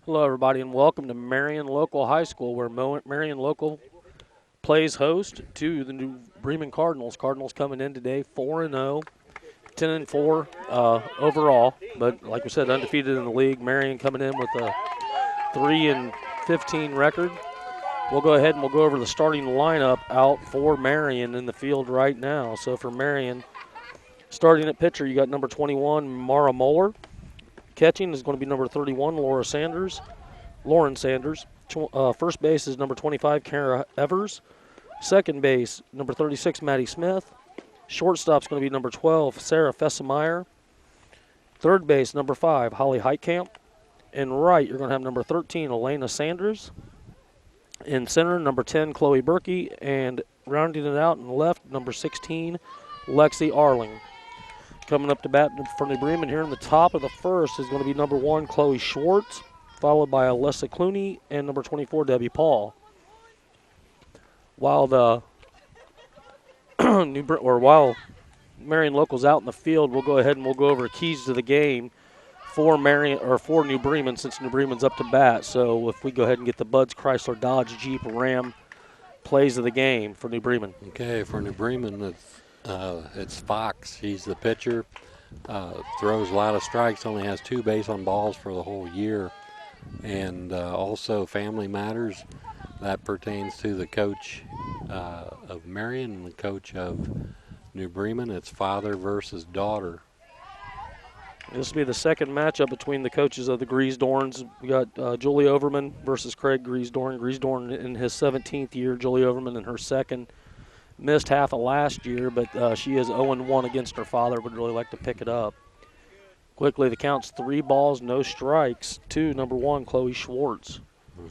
Hello, everybody, and welcome to Marion Local High School, where Marion Local plays host to the New Bremen Cardinals. Cardinals coming in today 4-0, 10-4 overall, but like we said, undefeated in the league. Marion coming in with a 3-15 record. We'll go ahead and we'll go over the starting lineup out for Marion in the field right now. So for Marion, starting at pitcher, you got number 21, Mara Moeller. Catching is going to be number 31, Lauren Sanders. First base is number 25, Kara Evers. Second base, number 36, Maddie Smith. Shortstop's going to be number 12, Sarah Fessemeyer. Third base, number 5, Holly Heitkamp. And right, you're going to have number 13, Elena Sanders. In center, number 10, Chloe Berkey. And rounding it out in left, number 16, Lexi Arling. Coming up to bat for New Bremen here in the top of the first is going to be number 1, Chloe Schwartz, followed by Alyssa Clooney and number 24, Debbie Paul. While while Marion Local's out in the field, we'll go ahead and we'll go over keys to the game for New Bremen, since New Bremen's up to bat. So if we go ahead and get the Buds Chrysler Dodge Jeep Ram plays of the game for New Bremen. Okay, for New Bremen, it's Fox. He's the pitcher. Throws a lot of strikes, only has 2 base on balls for the whole year. And also Family Matters. That pertains to the coach of Marion and the coach of New Bremen. It's father versus daughter. This will be the second matchup between the coaches of the Griesdorns. We got Julie Overman versus Craig Griesdorn. Griesdorn in his 17th year, Julie Overman in her second. Missed half of last year, but she is 0-1 against her father. Would really like to pick it up. Quickly, the count's 3 balls, no strikes to number 1, Chloe Schwartz.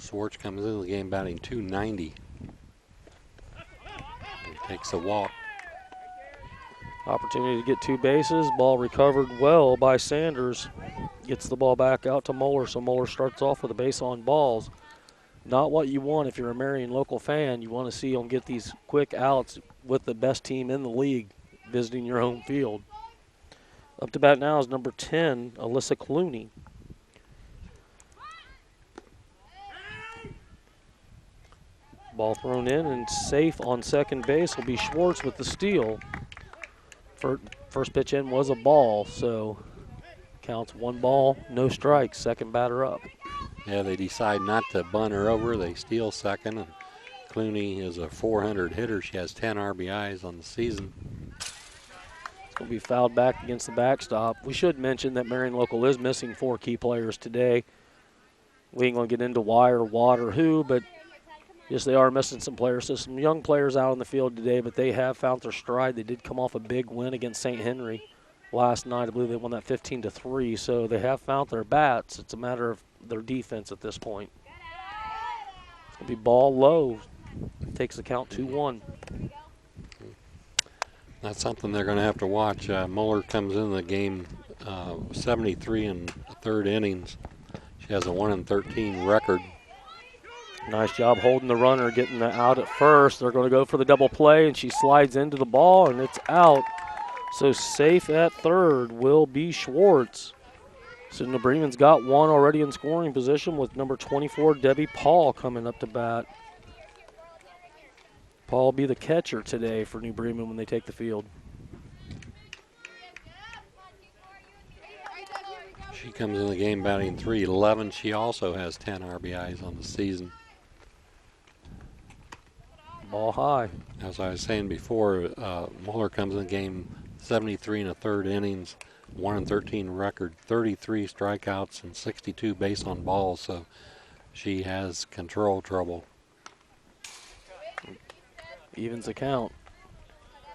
Schwartz comes into the game batting .290. He takes a walk. Opportunity to get 2 bases. Ball recovered well by Sanders. Gets the ball back out to Moeller, so Moeller starts off with a base on balls. Not what you want if you're a Marion Local fan. You want to see them get these quick outs with the best team in the league visiting your home field. Up to bat now is number 10, Alyssa Clooney. Ball thrown in and safe on second base will be Schwartz with the steal. First pitch in was a ball, so counts 1 ball, no strikes, second batter up. Yeah, they decide not to bunt her over. They steal second, and Clooney is a .400 hitter. She has 10 RBIs on the season. It's going to be fouled back against the backstop. We should mention that Marion Local is missing 4 key players today. We ain't going to get into why or what or who, but yes, they are missing some players. So some young players out on the field today, but they have found their stride. They did come off a big win against St. Henry last night. I believe they won that 15-3, so they have found their bats. It's a matter of their defense at this point. It's going to be ball low. Takes the count 2-1. That's something they're going to have to watch. Mueller comes in the game 73 in the 3rd innings. She has a 1-13 record. Nice job holding the runner, getting the out at first. They're going to go for the double play, and she slides into the ball, and it's out. So safe at third will be Schwartz. So New Bremen's got 1 already in scoring position with number 24, Debbie Paul, coming up to bat. Paul will be the catcher today for New Bremen when they take the field. She comes in the game batting .311. She also has 10 RBIs on the season. Ball high. As I was saying before, Mueller comes in the game 73 in the 3rd innings, 1-13 record, 33 strikeouts, and 62 base on balls. So she has control trouble. Evens the count.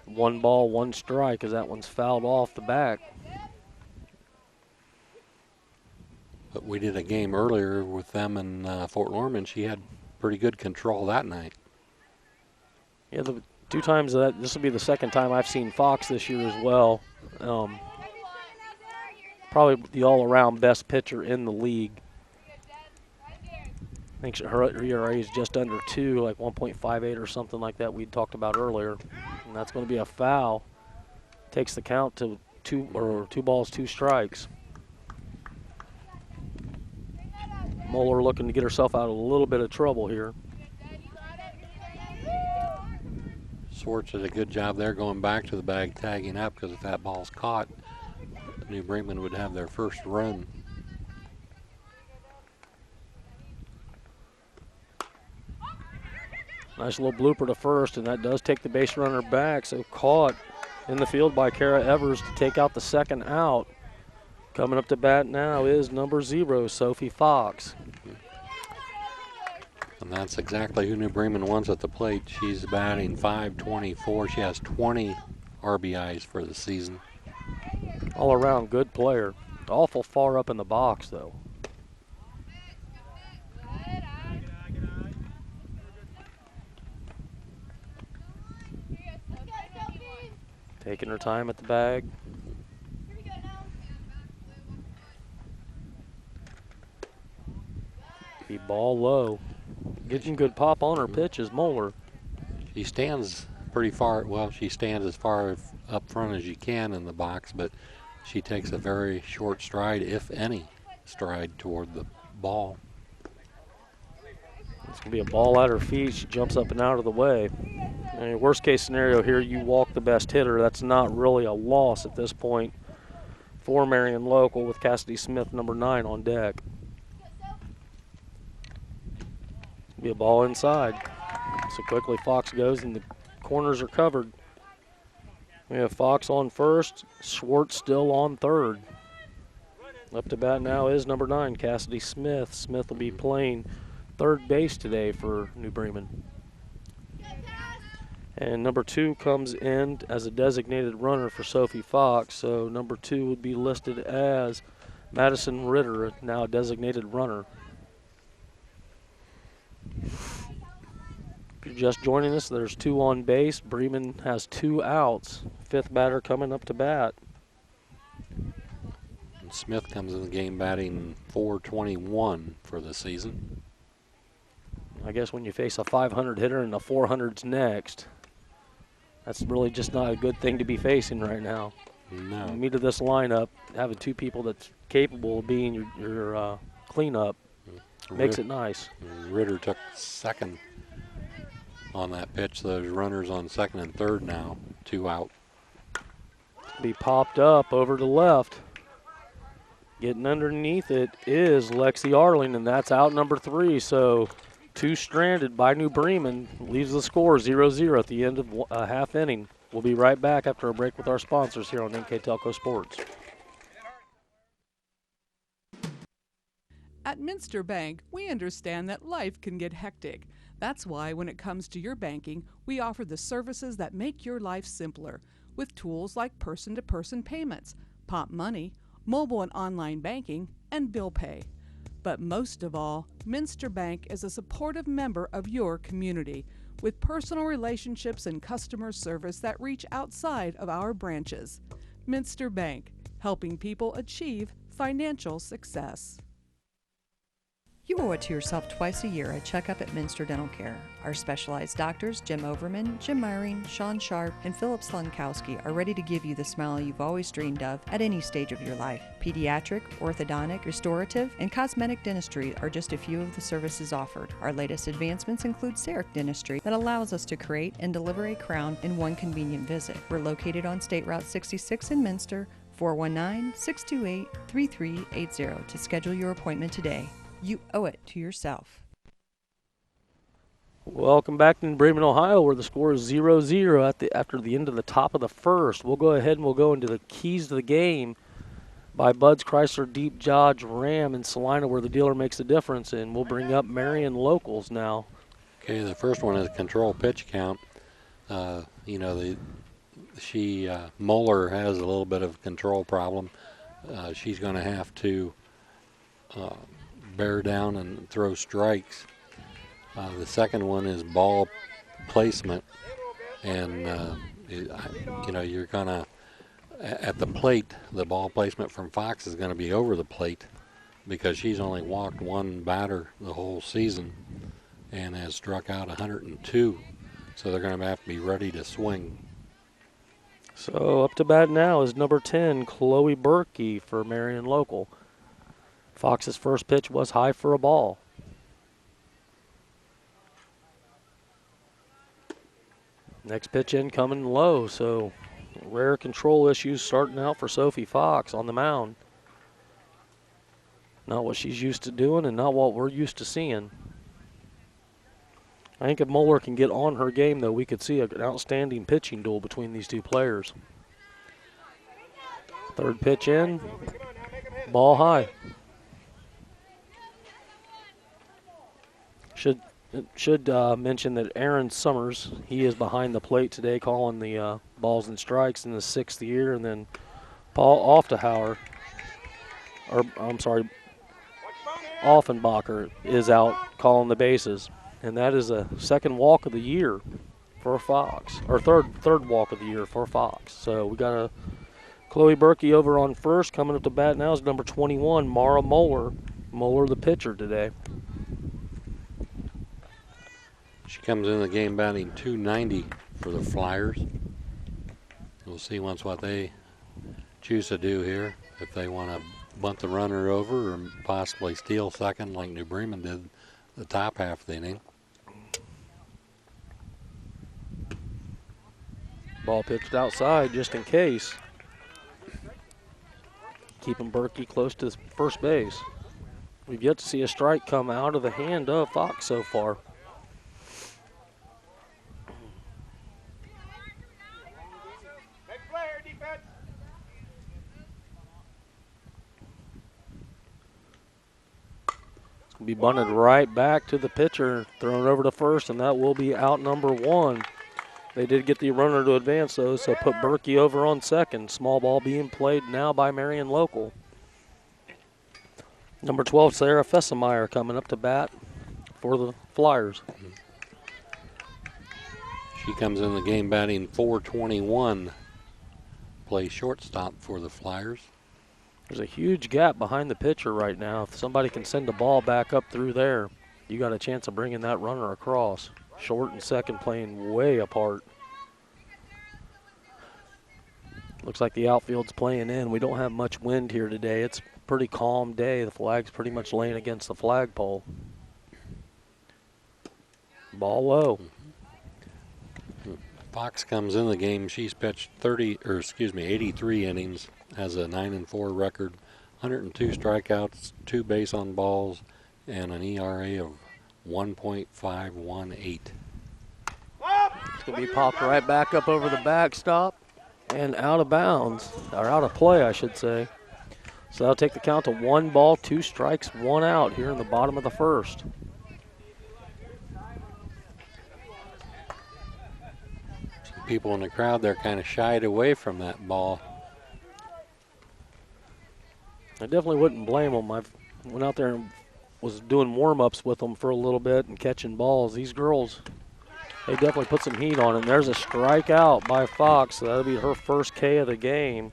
1 ball, 1 strike, as that one's fouled off the back. But we did a game earlier with them in Fort Norman. She had pretty good control that night. Yeah, the 2 times that, this will be the 2nd time I've seen Fox this year as well. Probably the all-around best pitcher in the league. I think her ERA is just under 2, like 1.58 or something like that we talked about earlier. And that's going to be a foul. Takes the count to 2 balls, 2 strikes. Moeller looking to get herself out of a little bit of trouble here. Schwartz did a good job there going back to the bag, tagging up, because if that ball's caught, New Bremen would have their first run. Nice little blooper to first, and that does take the base runner back. So caught in the field by Kara Evers to take out the second out. Coming up to bat now is number 0, Sophie Fox. And that's exactly who New Bremen wants at the plate. She's batting .524. She has 20 RBIs for the season. All around good player. Awful far up in the box, though. Taking her time at the bag. Be ball low. Getting good pop on her pitch is Moeller. She stands pretty far. Well, she stands as far up front as you can in the box, but she takes a very short stride, if any stride, toward the ball. It's going to be a ball at her feet. She jumps up and out of the way. I mean, worst case scenario here, you walk the best hitter. That's not really a loss at this point for Marion Local with Cassidy Smith, number 9, on deck. Be a ball inside. So quickly Fox goes and the corners are covered. We have Fox on first, Schwartz still on third. Up to bat now is number 9, Cassidy Smith. Smith will be playing third base today for New Bremen. And number 2 comes in as a designated runner for Sophie Fox. So number 2 would be listed as Madison Ritter, now a designated runner. If you're just joining us, there's 2 on base. Bremen has 2 outs. 5th batter coming up to bat. And Smith comes in the game batting .421 for the season. I guess when you face a 500 hitter and a 400's next, that's really just not a good thing to be facing right now. No. Meat of this lineup, having 2 people that's capable of being your cleanup makes it nice. Ritter took second on that pitch. Those runners on second and third now, 2 out. Be popped up over to left. Getting underneath it is Lexi Arling, and that's out number 3. So 2 stranded by New Bremen, leaves the score 0-0 at the end of a half inning. We'll be right back after a break with our sponsors here on NKTelco Sports. At Minster Bank, we understand that life can get hectic. That's why when it comes to your banking, we offer the services that make your life simpler with tools like person-to-person payments, Pop Money, mobile and online banking, and bill pay. But most of all, Minster Bank is a supportive member of your community with personal relationships and customer service that reach outside of our branches. Minster Bank, helping people achieve financial success. You owe it to yourself twice a year a checkup at Minster Dental Care. Our specialized doctors, Jim Overman, Jim Marion, Sean Sharp, and Philip Slunkowski, are ready to give you the smile you've always dreamed of at any stage of your life. Pediatric, orthodontic, restorative, and cosmetic dentistry are just a few of the services offered. Our latest advancements include CEREC dentistry that allows us to create and deliver a crown in one convenient visit. We're located on State Route 66 in Minster, 419-628-3380 to schedule your appointment today. You owe it to yourself. Welcome back to Bremen, Ohio, where the score is 0-0 after the end of the top of the first. We'll go ahead and we'll go into the keys to the game by Bud's Chrysler Deep Dodge Ram in Salina, where the dealer makes a difference, and we'll bring up Marion Locals now. Okay, the first one is control pitch count. Moeller has a little bit of control problem. She's going to have to bear down and throw strikes. The second one is ball placement, and you're gonna at the plate. The ball placement from Fox is going to be over the plate because she's only walked 1 batter the whole season and has struck out 102. So they're going to have to be ready to swing. So up to bat now is number 10, Chloe Berkey for Marion Local. Fox's first pitch was high for a ball. Next pitch in coming low, so rare control issues starting out for Sophie Fox on the mound. Not what she's used to doing and not what we're used to seeing. I think if Moeller can get on her game, though, we could see an outstanding pitching duel between these two players. Third pitch in, ball high. Should mention that Aaron Summers, he is behind the plate today calling the balls and strikes in the 6th year, and then Paul Offenbacher is out calling the bases, and that is a second walk of the year for Fox, or third walk of the year for Fox. So we got a Chloe Berkey over on first. Coming up to bat now is number 21, Mara Moeller. Moeller, the pitcher today. She comes in the game batting .290 for the Flyers. We'll see once what they choose to do here. If they want to bunt the runner over or possibly steal second like New Bremen did the top half of the inning. Ball pitched outside just in case. Keeping Berkey close to first base. We've yet to see a strike come out of the hand of Fox so far. Be bunted right back to the pitcher, thrown over to first, and that will be out number 1. They did get the runner to advance, though, so put Berkey over on second. Small ball being played now by Marion Local. Number 12, Sarah Fessemeyer, coming up to bat for the Flyers. She comes in the game batting .421, plays shortstop for the Flyers. There's a huge gap behind the pitcher right now. If somebody can send the ball back up through there, you got a chance of bringing that runner across. Short and second playing way apart. Looks like the outfield's playing in. We don't have much wind here today. It's a pretty calm day. The flag's pretty much laying against the flagpole. Ball low. Fox comes in the game. She's pitched 83 innings. Has a 9-4 record, 102 strikeouts, 2 base on balls, and an ERA of 1.518. It's going to be popped right back up over the backstop and out of bounds, or out of play, I should say. So that'll take the count to 1 ball, 2 strikes, 1 out here in the bottom of the first. Some people in the crowd, they're kind of shied away from that ball. I definitely wouldn't blame them. I went out there and was doing warm-ups with them for a little bit and catching balls. These girls, they definitely put some heat on it. And there's a strikeout by Fox. So that'll be her first K of the game.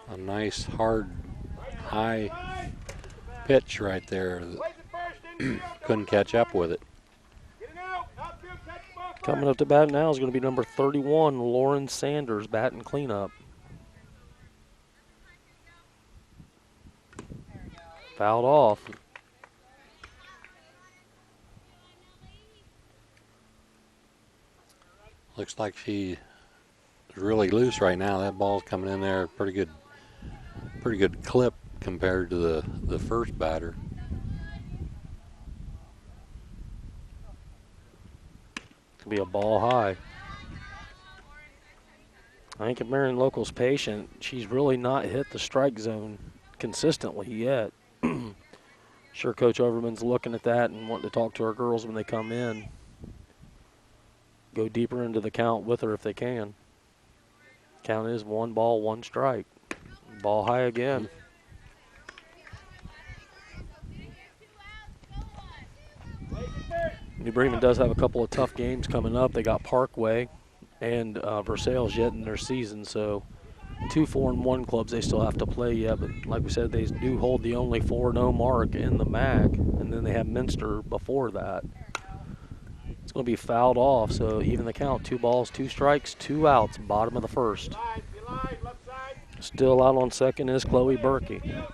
A nice, hard, high pitch right there. Couldn't catch up with it. Coming up to bat now is going to be number 31, Lauren Sanders, batting cleanup. Fouled off. Looks like she is really loose right now. That ball's coming in there pretty good clip compared to the first batter. Could be a ball high. I think if Marion Local's patient, she's really not hit the strike zone consistently yet. Sure, Coach Overman's looking at that and wanting to talk to our girls when they come in. Go deeper into the count with her if they can. Count is 1 ball, 1 strike. Ball high again. New Bremen does have a couple of tough games coming up. They got Parkway and Versailles yet in their season, so 2 4-1 clubs they still have to play yet, but like we said, they do hold the only 4-0 mark in the MAC, and then they have Minster before that. It's going to be fouled off, so even the count, 2 balls, 2 strikes, 2 outs, bottom of the first. Still out on second is Chloe Berkey.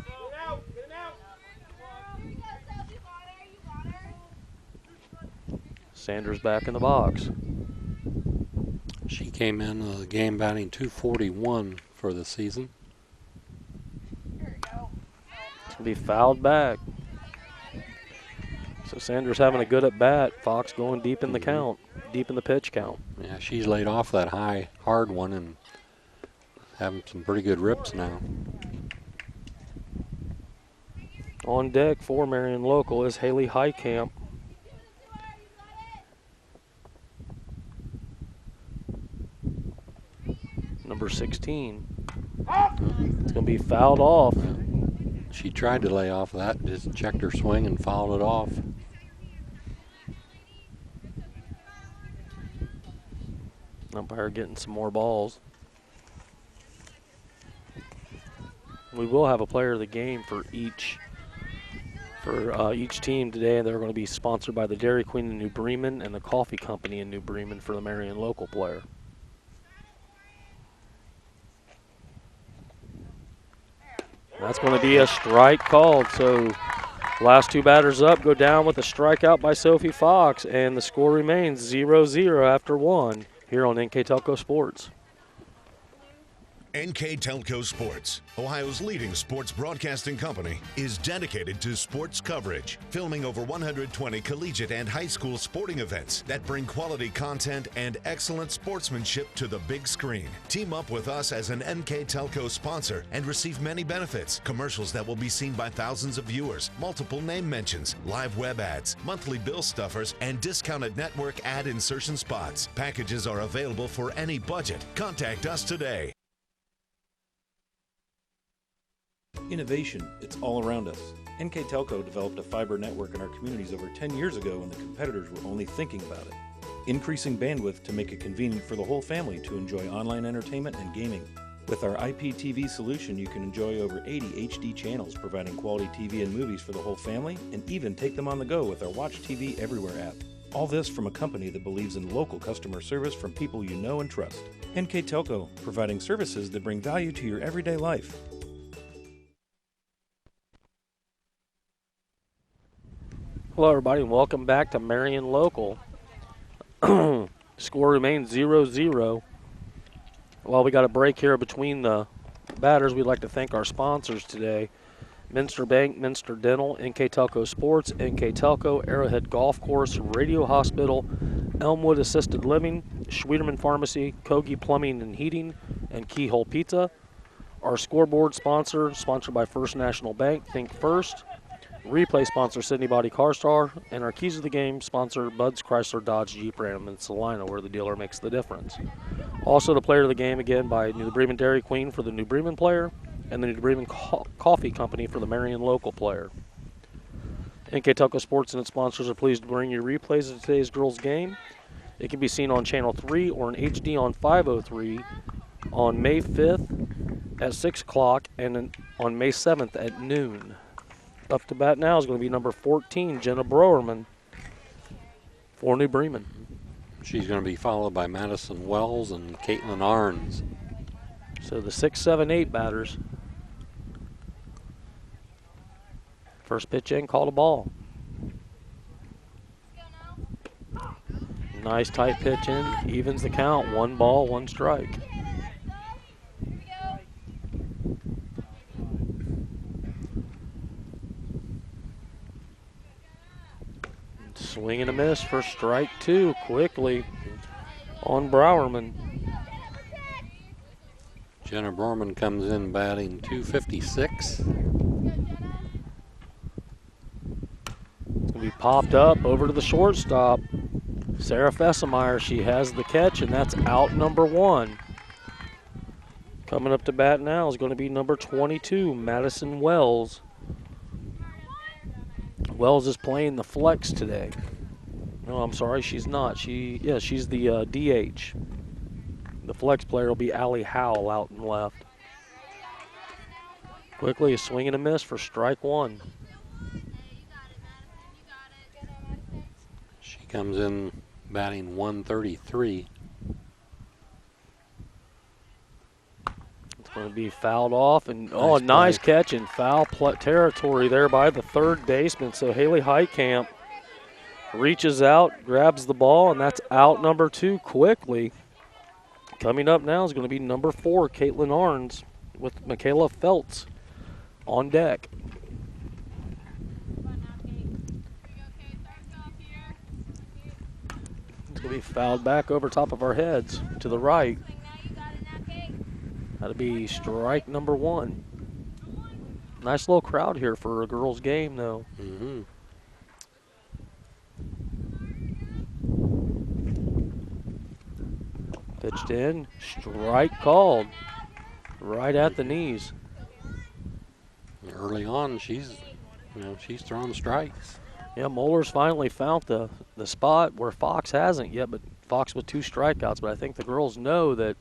Sanders back in the box. She came in the game batting .241 for the season. It's going to be fouled back. So Sanders having a good at bat. Fox going deep in the count, deep in the pitch count. Yeah, she's laid off that high, hard one and having some pretty good rips now. On deck for Marion Local is Haley Heitkamp. Number 16. It's going to be fouled off. She tried to lay off that, just checked her swing and fouled it off. Umpire getting some more balls. We will have a player of the game for each team today. They're going to be sponsored by the Dairy Queen in New Bremen and the Coffee Company in New Bremen for the Marion Local player. That's going to be a strike called. So last two batters up go down with a strikeout by Sophie Fox, and the score remains 0-0 after one here on NKTelco Sports. NKTelco Sports, Ohio's leading sports broadcasting company, is dedicated to sports coverage, filming over 120 collegiate and high school sporting events that bring quality content and excellent sportsmanship to the big screen. Team up with us as an NKTelco sponsor and receive many benefits, commercials that will be seen by thousands of viewers, multiple name mentions, live web ads, monthly bill stuffers, and discounted network ad insertion spots. Packages are available for any budget. Contact us today. Innovation, it's all around us. NKTelco developed a fiber network in our communities over 10 years ago when the competitors were only thinking about it. Increasing bandwidth to make it convenient for the whole family to enjoy online entertainment and gaming. With our IPTV solution, you can enjoy over 80 HD channels, providing quality TV and movies for the whole family, and even take them on the go with our Watch TV Everywhere app. All this from a company that believes in local customer service from people you know and trust. NKTelco, providing services that bring value to your everyday life. Hello, everybody, and welcome back to Marion Local. Score remains 0-0. While we got a break here between the batters, we'd like to thank our sponsors today. Minster Bank, Minster Dental, NKTelco Sports, NKTelco, Arrowhead Golf Course, Radio Hospital, Elmwood Assisted Living, Schwederman Pharmacy, Kogi Plumbing and Heating, and Keyhole Pizza. Our scoreboard sponsor, sponsored by First National Bank, Think First. Replay sponsor Sydney Body Car Star, and our keys of the game sponsor Bud's Chrysler Dodge Jeep Ram in Salina, where the dealer makes the difference. Also the player of the game again by New Bremen Dairy Queen for the New Bremen player, and the New Bremen Coffee Company for the Marion Local player. NKTelco Sports and its sponsors are pleased to bring you replays of today's girls game. It can be seen on Channel 3 or in HD on 503 on May 5th at 6 o'clock and on May 7th at noon. Up to bat now is going to be number 14, Jenna Brauerman for New Bremen. She's going to be followed by Madison Wells and Caitlin Arns. So the 6, 7, 8 batters. First pitch in, called a ball. Nice tight pitch in, evens the count. 1 ball, 1 strike. Swing and a miss for strike 2 quickly on Brauerman. Jenna Brauerman comes in batting .256. It's going to be popped up over to the shortstop. Sarah Fessemeyer, she has the catch, and that's out number 1. Coming up to bat now is going to be number 22, Madison Wells. Wells is playing the flex today. No, I'm sorry, she's not. She's the DH. The flex player will be Allie Howell out and left. Quickly, a swing and a miss for strike 1. She comes in batting .133. It's going to be fouled off, and nice catch in foul territory there by the third baseman. So Haley Heitkamp reaches out, grabs the ball, and that's out number 2 quickly. Coming up now is going to be number 4, Caitlin Arns, with Michaela Feltz on deck. It's going to be fouled back over top of our heads to the right. That'll be strike number 1. Nice little crowd here for a girls' game, though. Mm-hmm. Pitched in, strike called, right at the knees. Early on, she's throwing strikes. Yeah, Moeller's finally found the spot where Fox hasn't yet, but Fox with 2 strikeouts. But I think the girls know that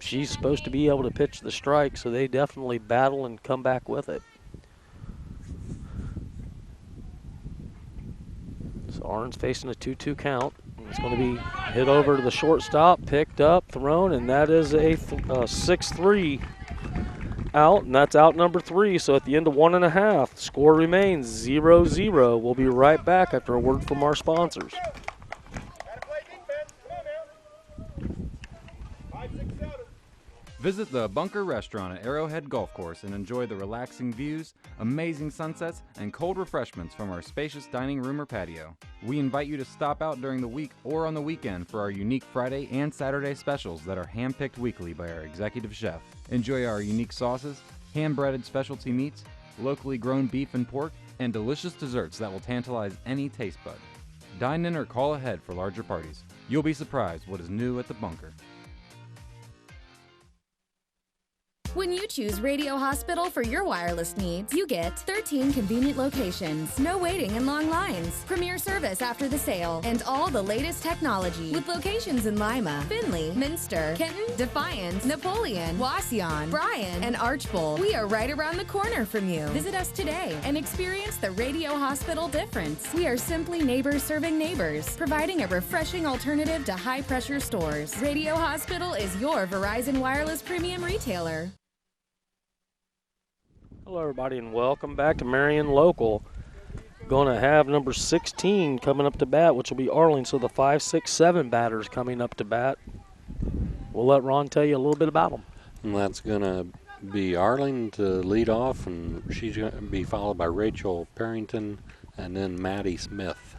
she's supposed to be able to pitch the strike, so they definitely battle and come back with it. So Arns facing a 2-2 count. It's going to be hit over to the shortstop, picked up, thrown, and that is a 6-3 out, and that's out number 3. So at the end of 1.5, score remains 0-0. We'll be right back after a word from our sponsors. Visit the Bunker Restaurant at Arrowhead Golf Course and enjoy the relaxing views, amazing sunsets, and cold refreshments from our spacious dining room or patio. We invite you to stop out during the week or on the weekend for our unique Friday and Saturday specials that are handpicked weekly by our executive chef. Enjoy our unique sauces, hand-breaded specialty meats, locally grown beef and pork, and delicious desserts that will tantalize any taste bud. Dine in or call ahead for larger parties. You'll be surprised what is new at the Bunker. When you choose Radio Hospital for your wireless needs, you get 13 convenient locations, no waiting and long lines, premier service after the sale, and all the latest technology. With locations in Lima, Findlay, Minster, Kenton, Defiance, Napoleon, Wauseon, Bryan, and Archbold, we are right around the corner from you. Visit us today and experience the Radio Hospital difference. We are simply neighbors serving neighbors, providing a refreshing alternative to high-pressure stores. Radio Hospital is your Verizon Wireless premium retailer. Hello, everybody, and welcome back to Marion Local. Going to have number 16 coming up to bat, which will be Arling. So the 5, 6, 7 batters coming up to bat. We'll let Ron tell you a little bit about them. And that's going to be Arling to lead off, and she's going to be followed by Rachel Perrington and then Maddie Smith.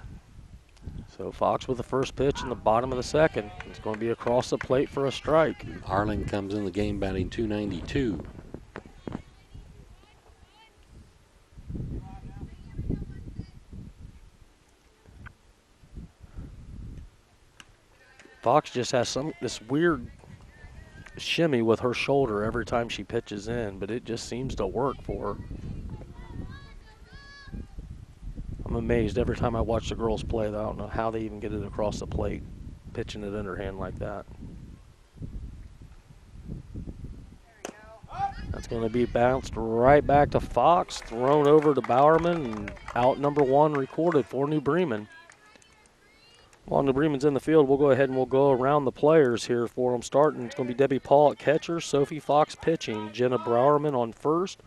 So Fox with the first pitch in the bottom of the second. It's going to be across the plate for a strike. Arling comes in the game batting .292. Fox just has this weird shimmy with her shoulder every time she pitches in, but it just seems to work for her. I'm amazed every time I watch the girls play, though. I don't know how they even get it across the plate, pitching it underhand like that. That's going to be bounced right back to Fox, thrown over to Brauerman, and out number 1 recorded for New Bremen. While New Bremen's in the field, we'll go ahead and we'll go around the players here for them. Starting, it's going to be Debbie Paul at catcher, Sophie Fox pitching, Jenna Brauerman on first,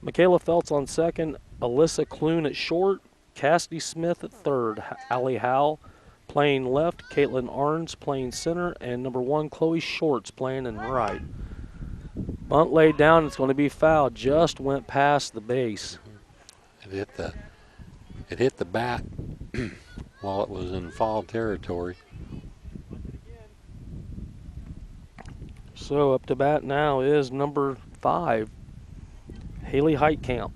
Michaela Feltz on second, Alyssa Clooney at short, Cassidy Smith at third, Allie Howell playing left, Caitlin Arns playing center, and number 1, Chloe Schwartz playing in right. Bunt laid down, it's going to be foul, just went past the base. It hit the bat while it was in foul territory. So up to bat now is number 5, Haley Heitkamp.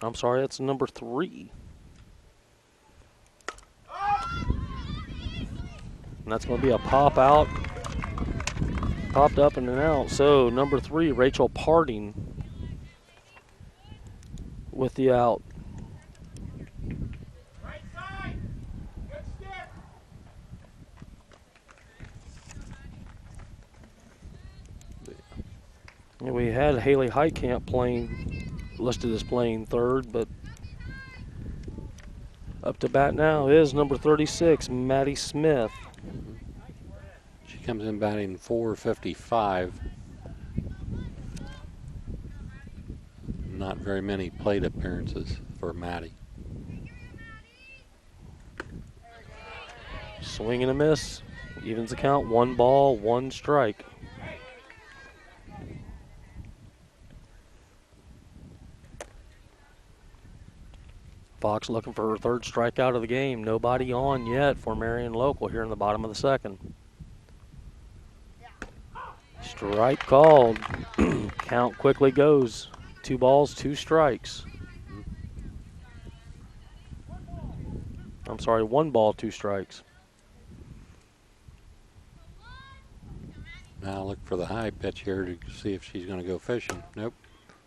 I'm sorry, that's number 3. And that's going to be a pop out. Popped up and out. So number 3, Rachel Parting with the out. Right side. Good stick. Yeah, we had Haley Heitkamp listed as playing third, but up to bat now is number 36, Maddie Smith. She comes in batting .455. not very many plate appearances for Maddie. Swing and a miss. Evens the count. 1 ball, 1 strike. Fox looking for her 3rd strikeout of the game. Nobody on yet for Marion Local here in the bottom of the 2nd. Strike called. Count quickly goes. 2 balls, 2 strikes. I'm sorry, 1 ball, 2 strikes. Now look for the high pitch here to see if she's going to go fishing. Nope.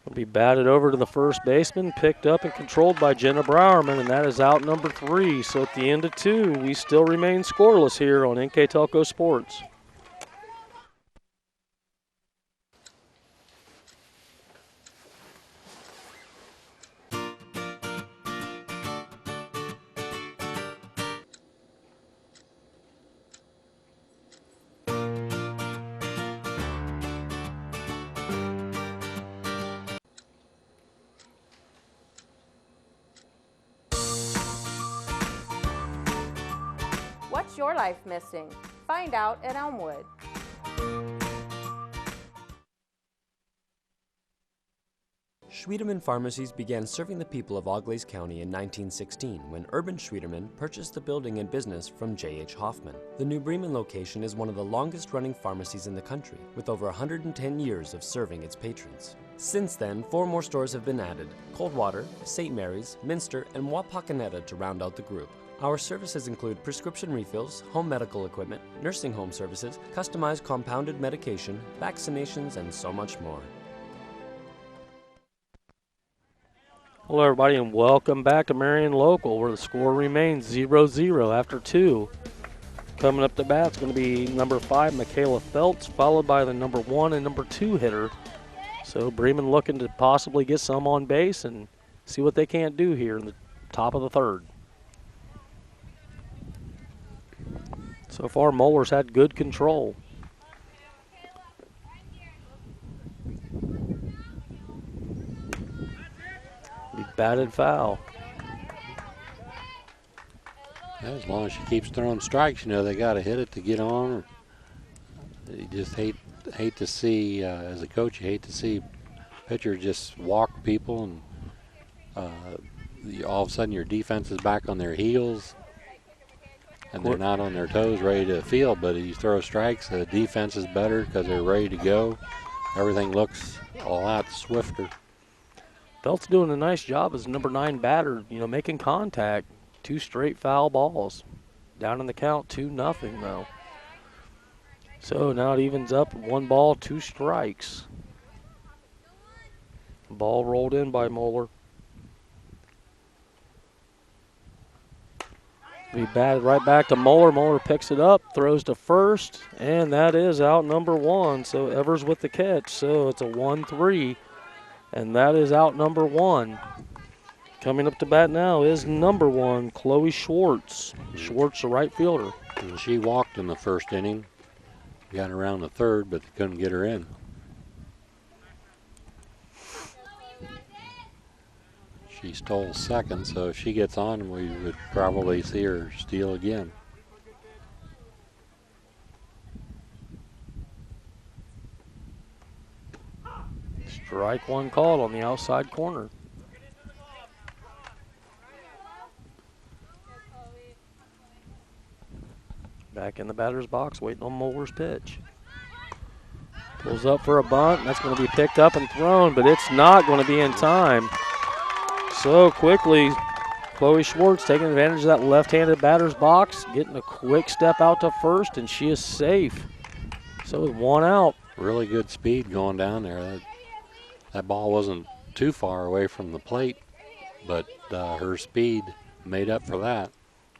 Will be batted over to the first baseman, picked up and controlled by Jenna Brauerman, and that is out number 3. So at the end of 2, we still remain scoreless here on NKTelco Sports. What's your life missing? Find out at Elmwood. Schwiedemann Pharmacies began serving the people of Auglaize County in 1916 when Urban Schwiedemann purchased the building and business from J.H. Hoffman. The new Bremen location is one of the longest-running pharmacies in the country, with over 110 years of serving its patrons. Since then, 4 more stores have been added: Coldwater, St. Mary's, Minster, and Wapakoneta to round out the group. Our services include prescription refills, home medical equipment, nursing home services, customized compounded medication, vaccinations, and so much more. Hello everybody and welcome back to Marion Local, where the score remains 0-0 after 2. Coming up to bat is going to be number 5, Michaela Feltz, followed by the number 1 and number 2 hitter. So Bremen looking to possibly get some on base and see what they can't do here in the top of the 3rd. So far, Moeller's had good control. He batted foul. Yeah, as long as she keeps throwing strikes, you know, they got to hit it to get on. You just hate to see, as a coach, you hate to see pitchers just walk people and all of a sudden your defense is back on their heels. And they're not on their toes ready to field, but you throw strikes, the defense is better because they're ready to go. Everything looks a lot swifter. Felt's doing a nice job as number 9 batter, you know, making contact. 2 straight foul balls. Down in the count, 2-0 though. So now it evens up, 1 ball, 2 strikes. Ball rolled in by Moeller. Be batted right back to Moeller. Moeller picks it up, throws to first, and that is out number 1. So Evers with the catch. So it's a 1-3, and that is out number 1. Coming up to bat now is number 1, Chloe Schwartz. Schwartz, the right fielder. And she walked in the first inning, got around the 3rd, but they couldn't get her in. She stole 2nd, so if she gets on, we would probably see her steal again. Strike 1 called on the outside corner. Back in the batter's box, waiting on Moeller's pitch. Pulls up for a bunt, and that's going to be picked up and thrown, but it's not going to be in time. So quickly, Chloe Schwartz taking advantage of that left-handed batter's box, getting a quick step out to first, and she is safe. So with 1 out. Really good speed going down there. That ball wasn't too far away from the plate, but her speed made up for that.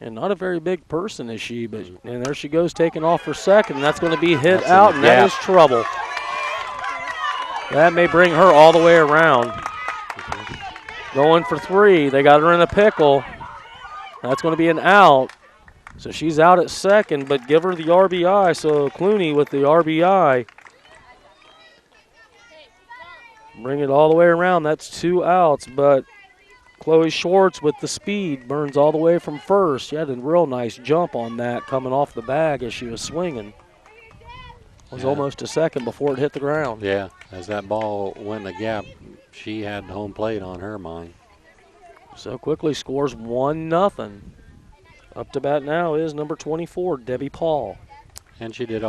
And not a very big person is she, but and there she goes taking off for second, and that's going to be hit out, and that is trouble. That may bring her all the way around. Going for 3. They got her in a pickle. That's going to be an out. So she's out at second, but give her the RBI. So Clooney with the RBI. Bring it all the way around. That's 2 outs, but Chloe Schwartz with the speed burns all the way from first. She had a real nice jump on that coming off the bag as she was swinging. It was almost a second before it hit the ground. Yeah, as that ball went in the gap, she had home plate on her mind. So quickly scores 1-0. Up to bat now is number 24, Debbie Paul. And she did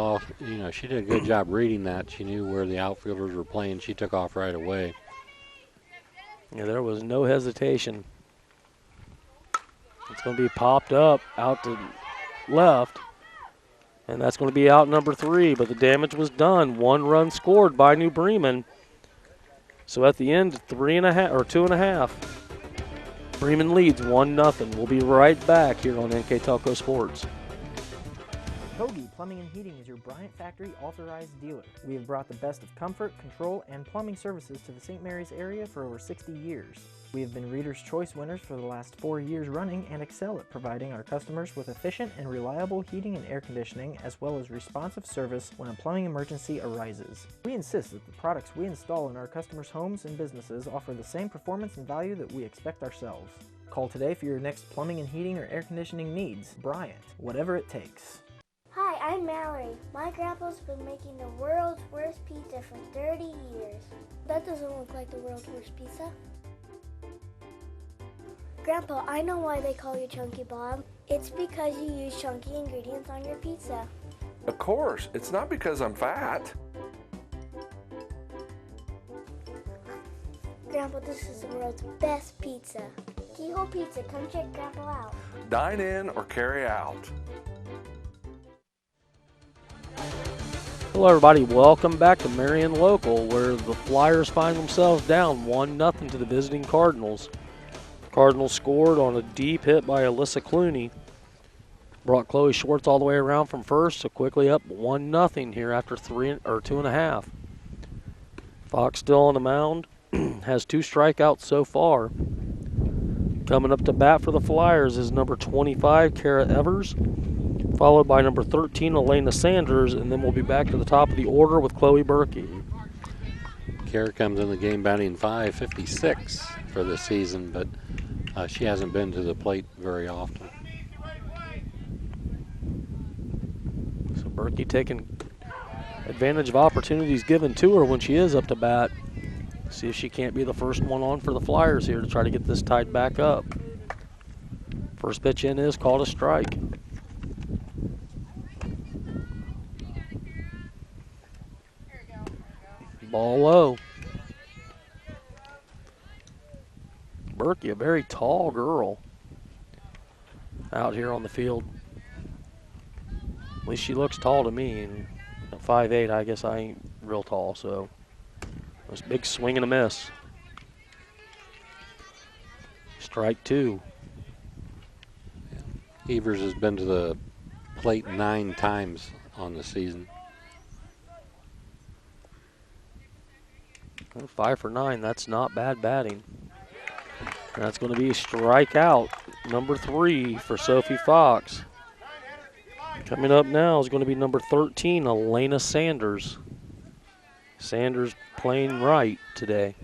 she did a good job reading that. She knew where the outfielders were playing. She took off right away. Yeah, there was no hesitation. It's going to be popped up out to left. And that's going to be out number 3, but the damage was done. 1 run scored by New Bremen. So at the end, 2.5. Bremen leads 1-0. We'll be right back here on NKTelco Sports. Hoagie Plumbing and Heating is your Bryant Factory authorized dealer. We have brought the best of comfort, control, and plumbing services to the St. Mary's area for over 60 years. We have been Reader's Choice winners for the last 4 years running and excel at providing our customers with efficient and reliable heating and air conditioning, as well as responsive service when a plumbing emergency arises. We insist that the products we install in our customers' homes and businesses offer the same performance and value that we expect ourselves. Call today for your next plumbing and heating or air conditioning needs. Bryant, whatever it takes. Hi, I'm Mallory. My grandpa's been making the world's worst pizza for 30 years. That doesn't look like the world's worst pizza. Grandpa, I know why they call you Chunky Bob. It's because you use chunky ingredients on your pizza. Of course, it's not because I'm fat. Grandpa, this is the world's best pizza. Keyhole Pizza, come check Grandpa out. Dine in or carry out. Hello, everybody. Welcome back to Marion Local, where the Flyers find themselves down 1-0 to the visiting Cardinals. Cardinals scored on a deep hit by Alyssa Clooney. Brought Chloe Schwartz all the way around from first, so quickly up 1-0 here after 2.5. Fox still on the mound, has 2 strikeouts so far. Coming up to bat for the Flyers is number 25, Kara Evers, followed by number 13, Elena Sanders, and then we'll be back to the top of the order with Chloe Berkey. Kara comes in the game batting .556 for this season, but she hasn't been to the plate very often. So Berkey taking advantage of opportunities given to her when she is up to bat. See if she can't be the first one on for the Flyers here to try to get this tied back up. First pitch in is called a strike. Ball low. Berkey, a very tall girl out here on the field. At least she looks tall to me. And at 5'8", I guess I ain't real tall, so this big swing and a miss. Strike 2. Evers has been to the plate 9 times on the season. 5 for 9, that's not bad batting. And that's going to be strikeout number 3 for Sophie Fox. Coming up now is going to be number 13, Elena Sanders. Sanders playing right today.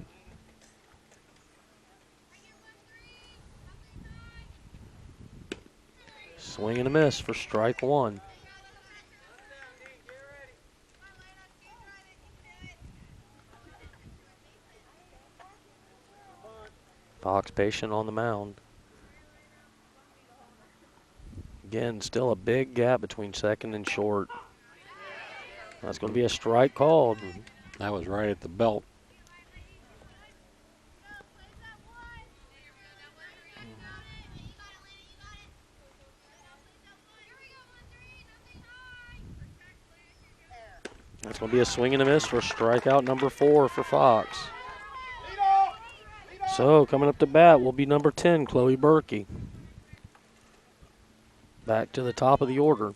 Swing and a miss for strike 1. Fox patient on the mound. Again, still a big gap between second and short. That's going to be a strike called. That was right at the belt. That's going to be a swing and a miss for strikeout number 4 for Fox. So coming up to bat will be number 10, Chloe Berkey. Back to the top of the order.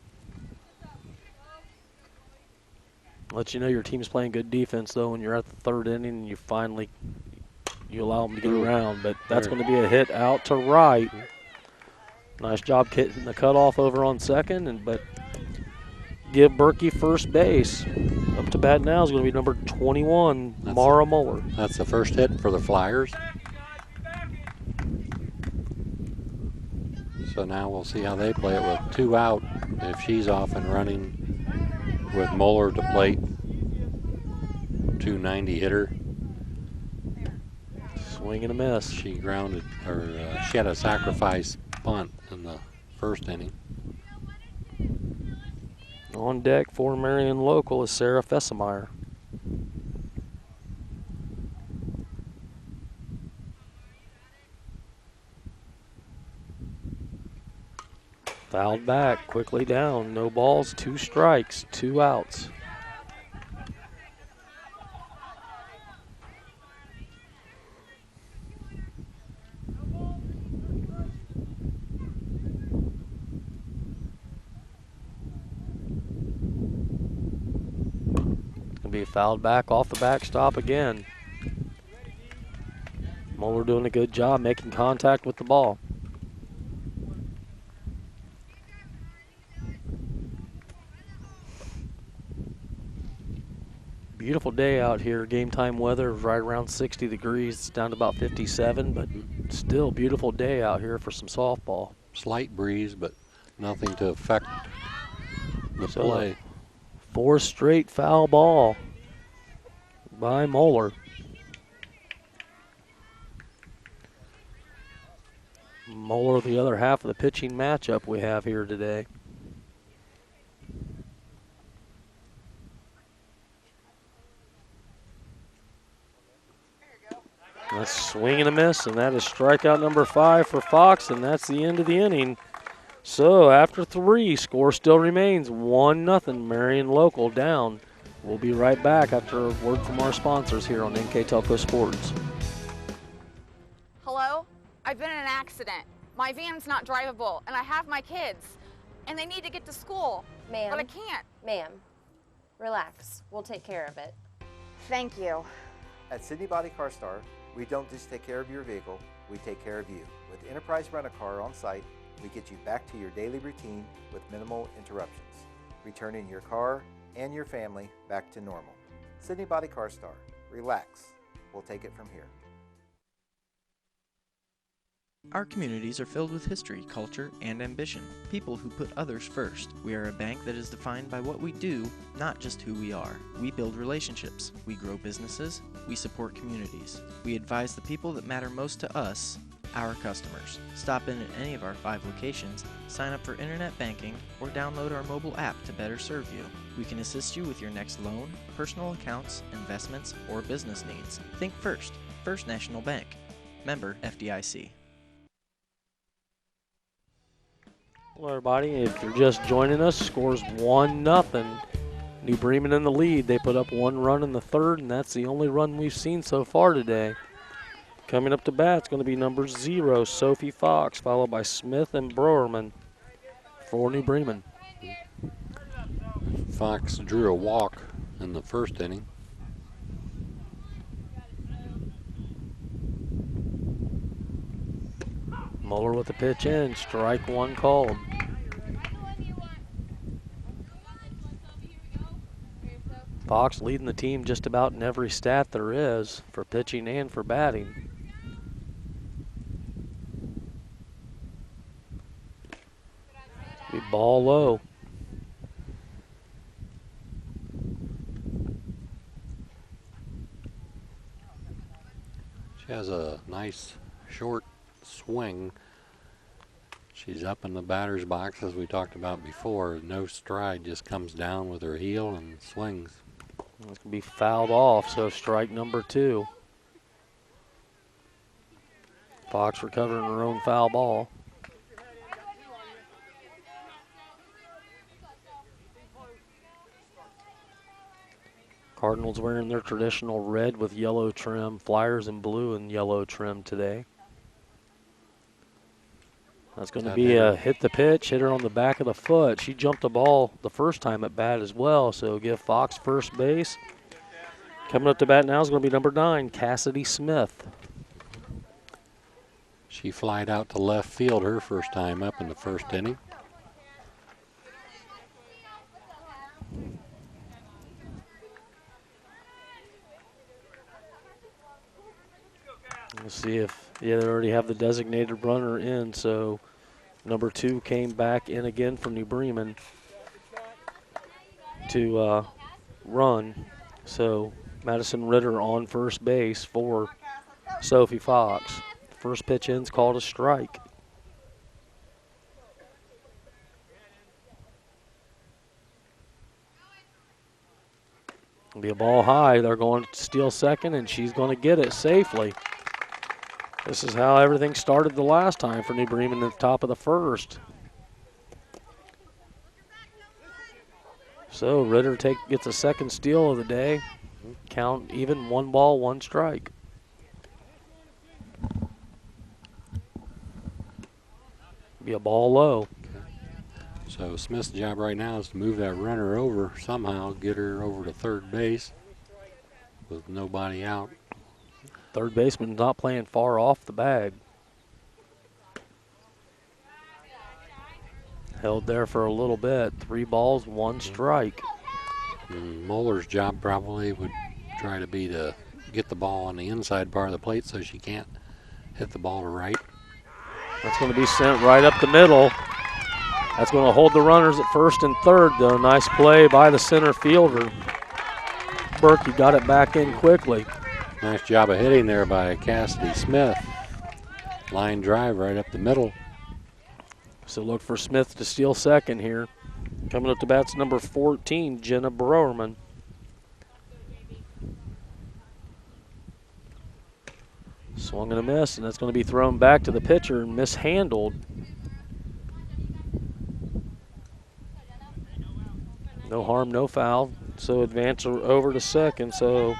Let you know your team's playing good defense, though, when you're at the 3rd inning and you allow them to get around. But that's going to be a hit out to right. Nice job hitting the cutoff over on second, but give Berkey first base. Up to bat now is going to be number 21, Mara Muller. That's the first hit for the Flyers. So now we'll see how they play it with 2 out. If she's off and running with Muller to plate, 290 hitter. Swing and a miss. She grounded, or she had a sacrifice bunt in the first inning. On deck for Marion local is Sarah Fessemeyer. Fouled back, quickly down. No balls, 2 strikes, 2 outs. Be fouled back off the backstop again. Muller doing a good job making contact with the ball. Beautiful day out here. Game time weather is right around 60 degrees. It's down to about 57, but still beautiful day out here for some softball. Slight breeze, but nothing to affect the play. 4 straight foul ball by Muller. Muller, the other half of the pitching matchup we have here today. That's swing and a miss, and that is strikeout number 5 for Fox, and that's the end of the inning. So after 3, score still remains 1-0, Marion local down. We'll be right back after a word from our sponsors here on NKTelco Sports. Hello? I've been in an accident. My van's not drivable, and I have my kids, and they need to get to school, Ma'am. but I can't. Ma'am, relax. We'll take care of it. Thank you. At Sydney Body Car Star, we don't just take care of your vehicle, we take care of you. With Enterprise Rent-A-Car on site, we get you back to your daily routine with minimal interruptions, returning your car and your family back to normal. Sydney Body Car Star. Relax. We'll take it from here. Our communities are filled with history, culture, and ambition. People who put others first. We are a bank that is defined by what we do, not just who we are. We build relationships. We grow businesses. We support communities. We advise the people that matter most to us, our customers. Stop in at any of our 5 locations, sign up for internet banking, or download our mobile app to better serve you. We can assist you with your next loan, personal accounts, investments, or business needs. Think first. First National Bank. Member FDIC. Hello everybody, if you're just joining us, scores 1-0. New Bremen in the lead. They put up 1 run in the 3rd, and that's the only run we've seen so far today. Coming up to bat, it's going to be number 0, Sophie Fox, followed by Smith and Brauerman for New Bremen. Fox drew a walk in the first inning. Muller with the pitch in, strike 1 called. Fox leading the team just about in every stat there is for pitching and for batting. Be ball low. She has a nice short swing. She's up in the batter's box as we talked about before. No stride, just comes down with her heel and swings. It's going to be fouled off, so strike number 2. Fox recovering her own foul ball. Cardinals wearing their traditional red with yellow trim. Flyers in blue and yellow trim today. That's going to be a hit the pitch, hit her on the back of the foot. She jumped the ball the first time at bat as well, so give Fox first base. Coming up to bat now is going to be number 9, Cassidy Smith. She flied out to left field her first time up in the first inning. Let's see if, yeah, they already have the designated runner in, so number 2 came back in again for New Bremen to run. So Madison Ritter on first base for Sophie Fox. First pitch in's called a strike. It'll be a ball high. They're going to steal second, and she's going to get it safely. This is how everything started the last time for New Bremen at the top of the first. So Ritter gets a second steal of the day. Count even, 1 ball, 1 strike. Be a ball low. So Smith's job right now is to move that runner over somehow, get her over to third base with nobody out. Third baseman's not playing far off the bag. Held there for a little bit. 3 balls, 1 strike. Muller's job probably would try to be to get the ball on the inside part of the plate so she can't hit the ball to right. That's going to be sent right up the middle. That's going to hold the runners at first and third, though. Nice play by the center fielder. Berkey got it back in quickly. Nice job of hitting there by Cassidy Smith. Line drive right up the middle. So look for Smith to steal second here. Coming up to bat's number 14, Jenna Brauerman. Swung and a miss, and that's going to be thrown back to the pitcher and mishandled. No harm, no foul. So advance over to second. So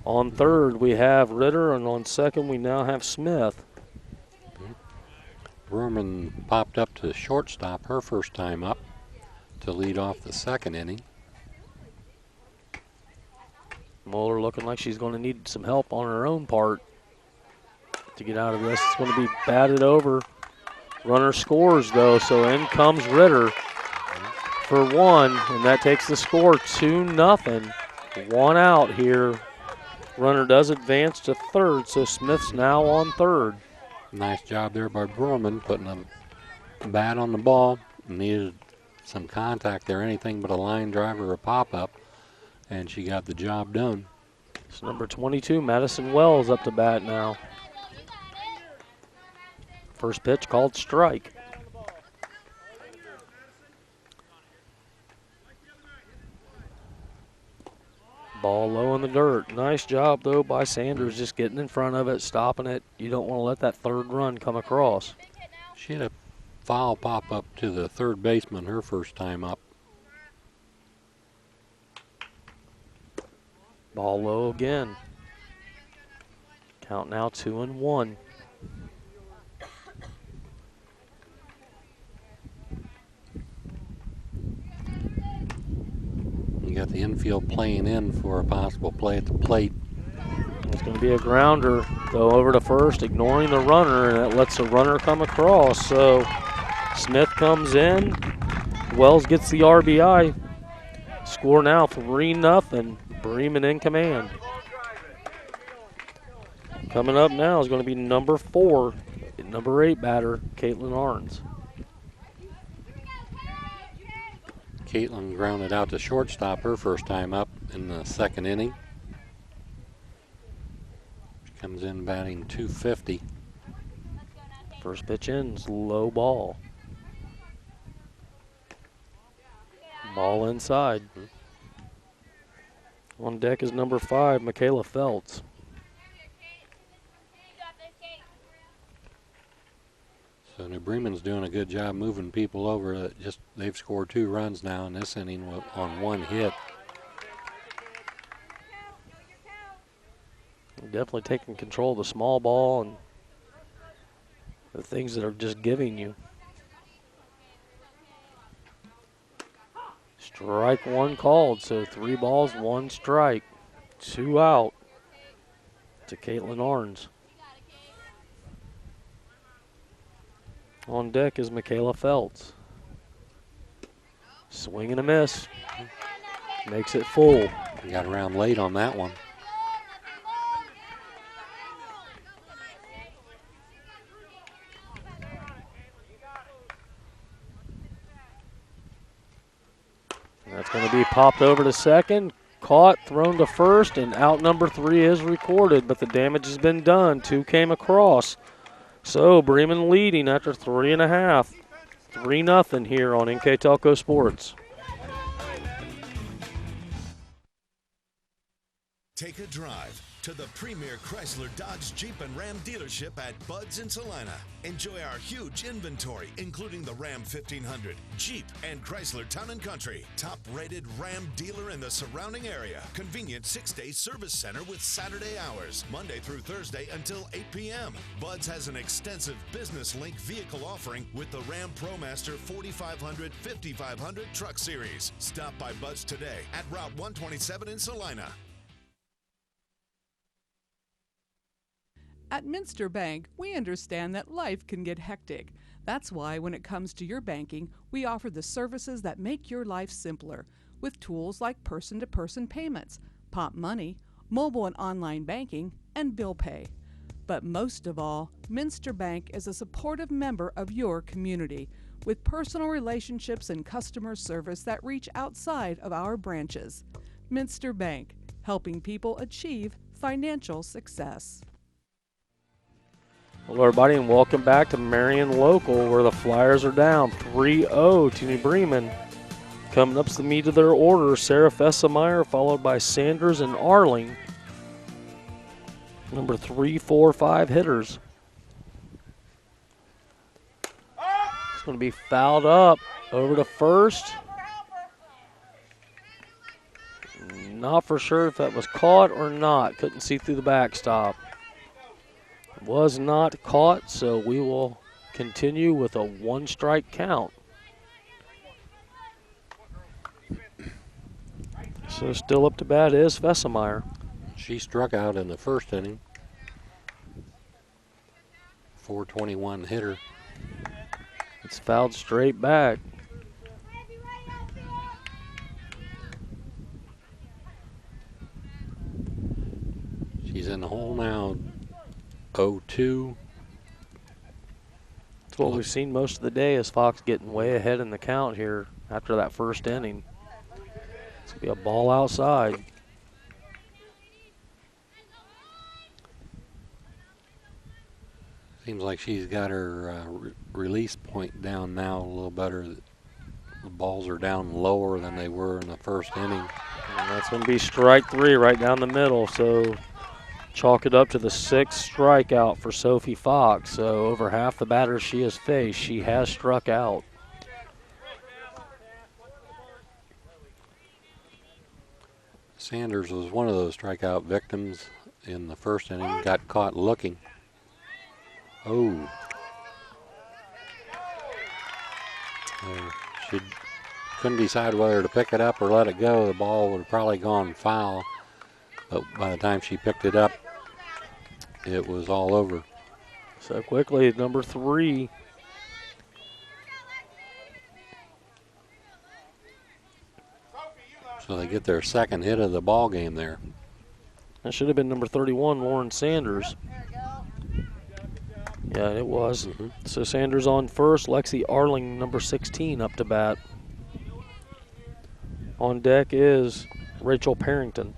on third we have Ritter, and on second we now have Smith. Brauerman popped up to shortstop her first time up to lead off the second inning. Muller looking like she's going to need some help on her own part to get out of this. It's going to be batted over. Runner scores, though, so in comes Ritter for 1, and that takes the score 2-0. 1 out here. Runner does advance to third, so Smith's now on third. Nice job there by Brauerman, putting a bat on the ball. Needed some contact there, anything but a line drive or a pop-up, and she got the job done. It's number 22, Madison Wells, up to bat now. First pitch called strike. Ball low in the dirt. Nice job, though, by Sanders, just getting in front of it, stopping it. You don't want to let that third run come across. She had a foul pop up to the third baseman her first time up. Ball low again. Count now 2-1. You got the infield playing in for a possible play at the plate. It's going to be a grounder, though, over to first, ignoring the runner, and that lets the runner come across. So Smith comes in. Wells gets the RBI. Score now 3-0. Bremen in command. Coming up now is going to be number 4, number 8 batter, Caitlin Arns. Caitlin grounded out to shortstop her first time up in the second inning. She comes in batting .250. First pitch ends, low ball. Ball inside. On deck is number 5, Michaela Feltz. So New Bremen's doing a good job moving people over. They've scored 2 runs now in this inning on 1 hit. Definitely taking control of the small ball and the things that are just giving you. Strike 1 called, so 3 balls, 1 strike. 2 out to Caitlin Arns. On deck is Michaela Feltz. Swing and a miss. Makes it full. Got around late on that one. going to be popped over to second, caught, thrown to first, and out number 3 is recorded, but the damage has been done. 2 came across. So Bremen leading after 3.5. 3-0 here on NKTelco Sports. Take a drive to the premier Chrysler, Dodge, Jeep, and Ram dealership at Bud's in Salina. Enjoy our huge inventory, including the Ram 1500, Jeep, and Chrysler Town & Country. Top-rated Ram dealer in the surrounding area. Convenient 6-day service center with Saturday hours, Monday through Thursday until 8 p.m. Bud's has an extensive business link vehicle offering with the Ram ProMaster 4500, 5500 truck series. Stop by Bud's today at Route 127 in Salina. At Minster Bank, we understand that life can get hectic. That's why when it comes to your banking, we offer the services that make your life simpler with tools like person-to-person payments, Pop Money, mobile and online banking, and bill pay. But most of all, Minster Bank is a supportive member of your community with personal relationships and customer service that reach outside of our branches. Minster Bank, helping people achieve financial success. Hello, everybody, and welcome back to Marion Local, where the Flyers are down 3-0 to New Bremen. Coming up to the meat of their order, Sarah Fessemeyer, followed by Sanders and Arling. Number 3, 4, 5 hitters. It's going to be fouled up over to first. Not for sure if that was caught or not. Couldn't see through the backstop. Was not caught, so we will continue with a 1-strike count. So still up to bat is Fessemeyer. She struck out in the first inning. 421 hitter. It's fouled straight back. She's in the hole now. 0-2. That's what we've seen most of the day, is Fox getting way ahead in the count here after that first inning. It's going to be a ball outside. Seems like she's got her release point down now a little better. The balls are down lower than they were in the first inning. And that's going to be strike 3 right down the middle. So chalk it up to the 6th strikeout for Sophie Fox. So over half the batters she has faced, she has struck out. Sanders was one of those strikeout victims in the first inning, got caught looking. Oh. She couldn't decide whether to pick it up or let it go. The ball would have probably gone foul, but by the time she picked it up, it was all over. So quickly, number 3. So they get their second hit of the ball game there. That should have been number 31, Lauren Sanders. Yeah, it was. So Sanders on first, Lexi Arling, number 16, up to bat. On deck is Rachel Perrington.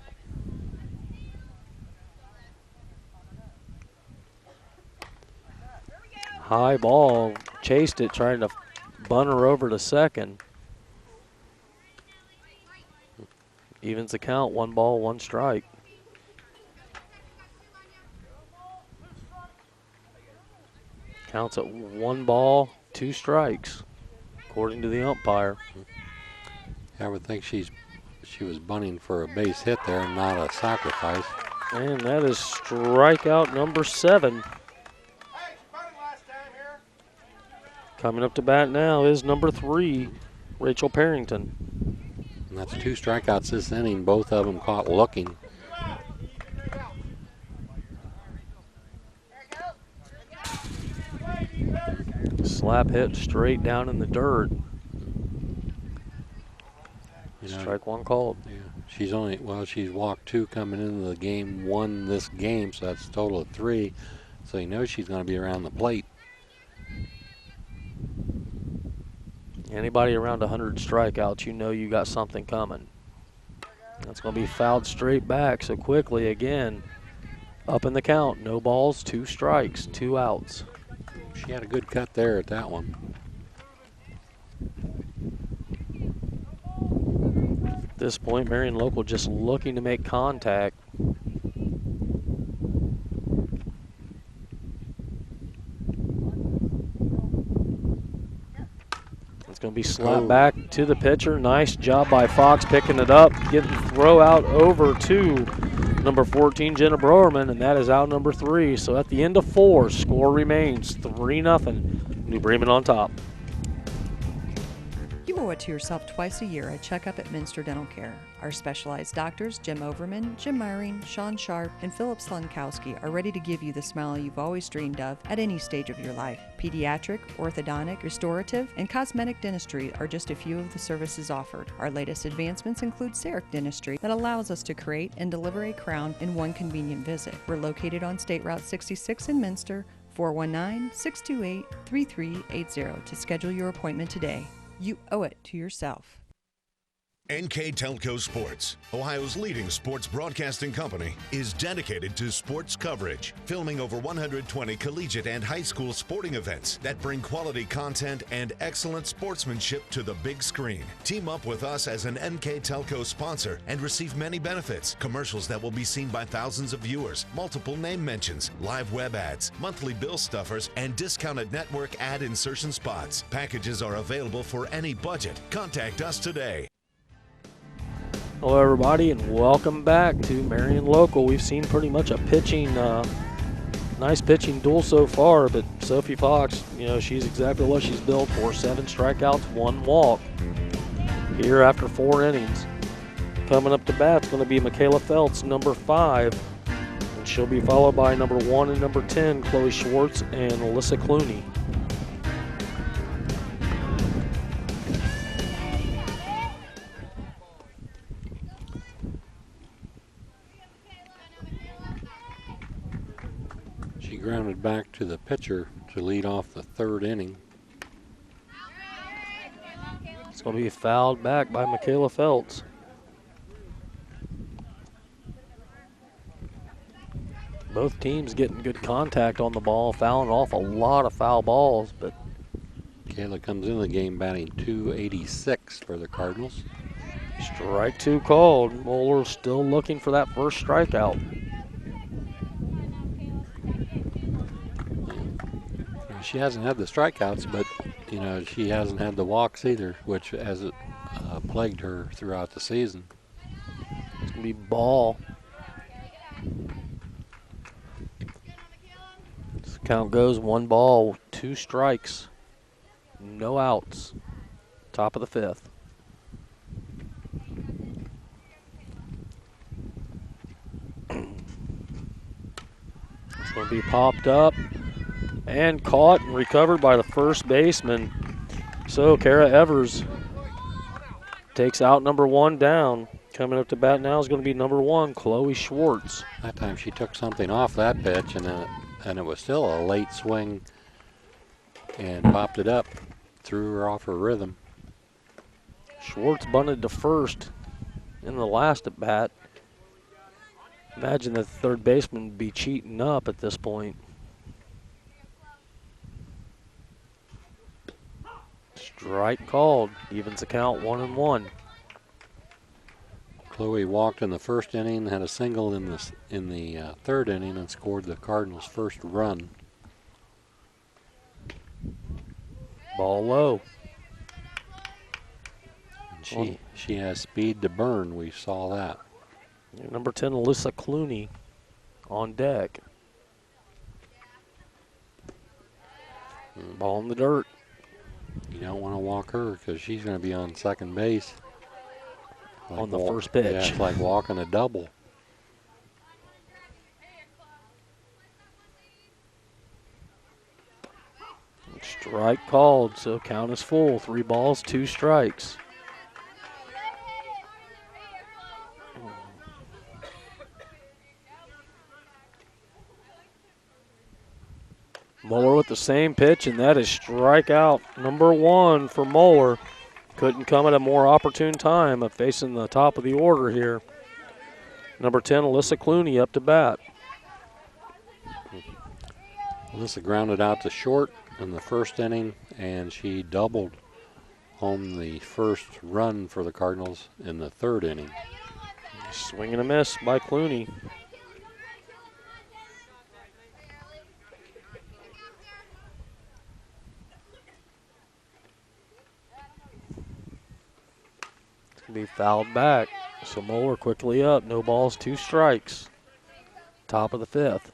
High ball, chased it, trying to bunt her over to second. Evens the count, 1 ball, 1 strike. Counts at 1 ball, 2 strikes, according to the umpire. I would think she was bunting for a base hit there, not a sacrifice. And that is strikeout number 7. Coming up to bat now is number 3, Rachel Perrington. And that's 2 strikeouts this inning, both of them caught looking. Slap hit straight down in the dirt. Strike 1 called. Yeah, she's walked 2 coming into the game, 1 this game, so that's a total of 3. So you know she's going to be around the plate. Anybody around 100 strikeouts, you know you got something coming. That's going to be fouled straight back. So quickly again, up in the count. No balls, 2 strikes, 2 outs. She had a good cut there at that one. At this point, Marion Local just looking to make contact. It's going to be slapped back to the pitcher. Nice job by Fox picking it up, getting the throw out over to number 14, Jenna Brauerman, and that is out number 3. So at the end of 4, score remains 3-0. New Bremen on top. You owe it to yourself twice a year a checkup at Minster Dental Care. Our specialized doctors, Jim Overman, Jim Marion, Sean Sharp, and Philip Slunkowski, are ready to give you the smile you've always dreamed of at any stage of your life. Pediatric, orthodontic, restorative, and cosmetic dentistry are just a few of the services offered. Our latest advancements include CEREC dentistry that allows us to create and deliver a crown in one convenient visit. We're located on State Route 66 in Minster, 419-628-3380 to schedule your appointment today. You owe it to yourself. NKTelco Sports, Ohio's leading sports broadcasting company, is dedicated to sports coverage, filming over 120 collegiate and high school sporting events that bring quality content and excellent sportsmanship to the big screen. Team up with us as an NKTelco sponsor and receive many benefits: commercials that will be seen by thousands of viewers, multiple name mentions, live web ads, monthly bill stuffers, and discounted network ad insertion spots. Packages are available for any budget. Contact us today. Hello, everybody, and welcome back to Marion Local. We've seen pretty much a nice pitching duel so far, but Sophie Fox, she's exactly what she's built for. 7 strikeouts, 1 walk here after 4 innings. Coming up to bat is going to be Michaela Feltz, number 5, and she'll be followed by number 1 and number 10, Chloe Schwartz and Alyssa Clooney. Grounded back to the pitcher to lead off the 3rd inning. It's going to be fouled back by Michaela Feltz. Both teams getting good contact on the ball, fouling off a lot of foul balls, but Kayla comes into the game batting .286 for the Cardinals. Strike 2 called. Moeller still looking for that first strikeout. She hasn't had the strikeouts, but she hasn't had the walks either, which has plagued her throughout the season. It's gonna be ball. This count goes 1 ball, 2 strikes, no outs. Top of the 5th. It's gonna be popped up and caught and recovered by the first baseman. So Kara Evers takes out number 1 down. Coming up to bat now is going to be number 1, Chloe Schwartz. That time she took something off that pitch, and it was still a late swing, and popped it up, threw her off her rhythm. Schwartz bunted to first in the last at bat. Imagine the third baseman would be cheating up at this point. Strike called, evens the count 1-1. Chloe walked in the 1st inning, had a single in the 3rd inning, and scored the Cardinals' first run. Ball low. And she has speed to burn. We saw that. Number 10, Alyssa Clooney on deck. Ball in the dirt. You don't want to walk her because she's going to be on second base. On the first pitch. Yeah, it's like walking a double. Strike called, so count is full. 3 balls, 2 strikes. Moeller with the same pitch, and that is strikeout number 1 for Moeller. Couldn't come at a more opportune time of facing the top of the order here. Number 10, Alyssa Clooney up to bat. Alyssa grounded out to short in the first inning, and she doubled home the first run for the Cardinals in the third inning. Swing and a miss by Clooney. It's going to be fouled back. So Moeller quickly up. No balls, 2 strikes. Top of the 5th.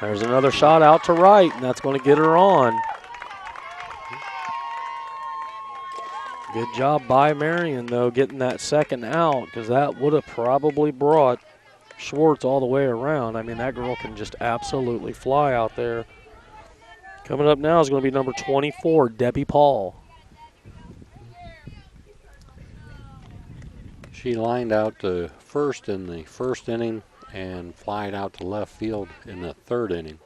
There's another shot out to right, and that's going to get her on. Good job by Marion, though, getting that second out, because that would have probably brought Schwartz all the way around. I mean, that girl can just absolutely fly out there. Coming up now is going to be number 24, Debbie Paul. She lined out to first in the first inning and flied out to left field in the third inning.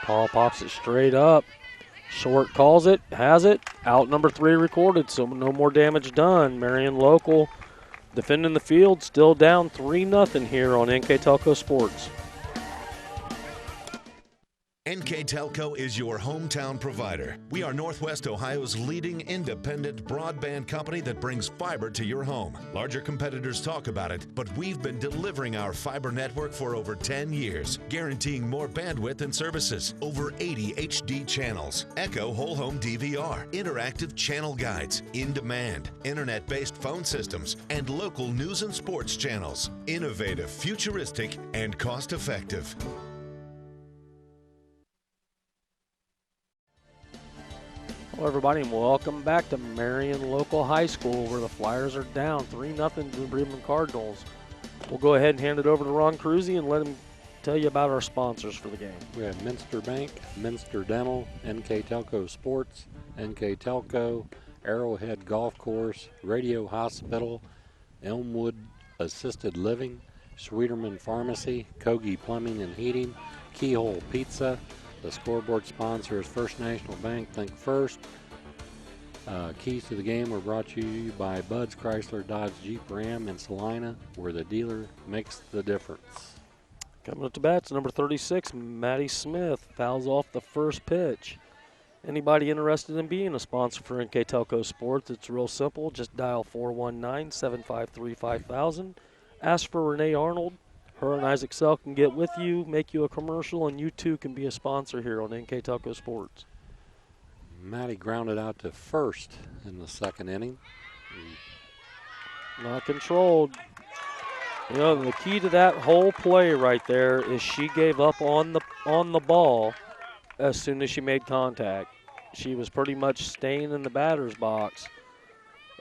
Paul pops it straight up. Short calls it, has it. Out number 3 recorded, so no more damage done. Marion Local defending the field, still down 3-0 here on NKTelco Sports. NKTelco is your hometown provider. We are Northwest Ohio's leading independent broadband company that brings fiber to your home. Larger competitors talk about it, but we've been delivering our fiber network for over 10 years, guaranteeing more bandwidth and services, over 80 HD channels, Echo whole home DVR, interactive channel guides, in-demand, internet-based phone systems, and local news and sports channels. Innovative, futuristic, and cost-effective. Hello, everybody, and welcome back to Marion Local High School, where the Flyers are down 3-0 to the Bremen Cardinals. We'll go ahead and hand it over to Ron Cruzy and let him tell you about our sponsors for the game. We have Minster Bank, Minster Dental, NKTelco Sports, NKTelco, Arrowhead Golf Course, Radio Hospital, Elmwood Assisted Living, Schwieterman Pharmacy, Kogi Plumbing and Heating, Keyhole Pizza. The scoreboard sponsor is First National Bank. Think First. Keys to the game were brought to you by Bud's Chrysler Dodge Jeep Ram in Salina, where the dealer makes the difference. Coming up to bats, number 36, Maddie Smith, fouls off the first pitch. Anybody interested in being a sponsor for NKTelco Sports, it's real simple. Just dial 419-753-5000. Ask for Renee Arnold. Her and Isaac Sell can get with you, make you a commercial, and you too can be a sponsor here on NKTelco Sports. Maddie grounded out to first in the second inning. Not controlled. You know, the key to that whole play right there is she gave up on the ball as soon as she made contact. She was pretty much staying in the batter's box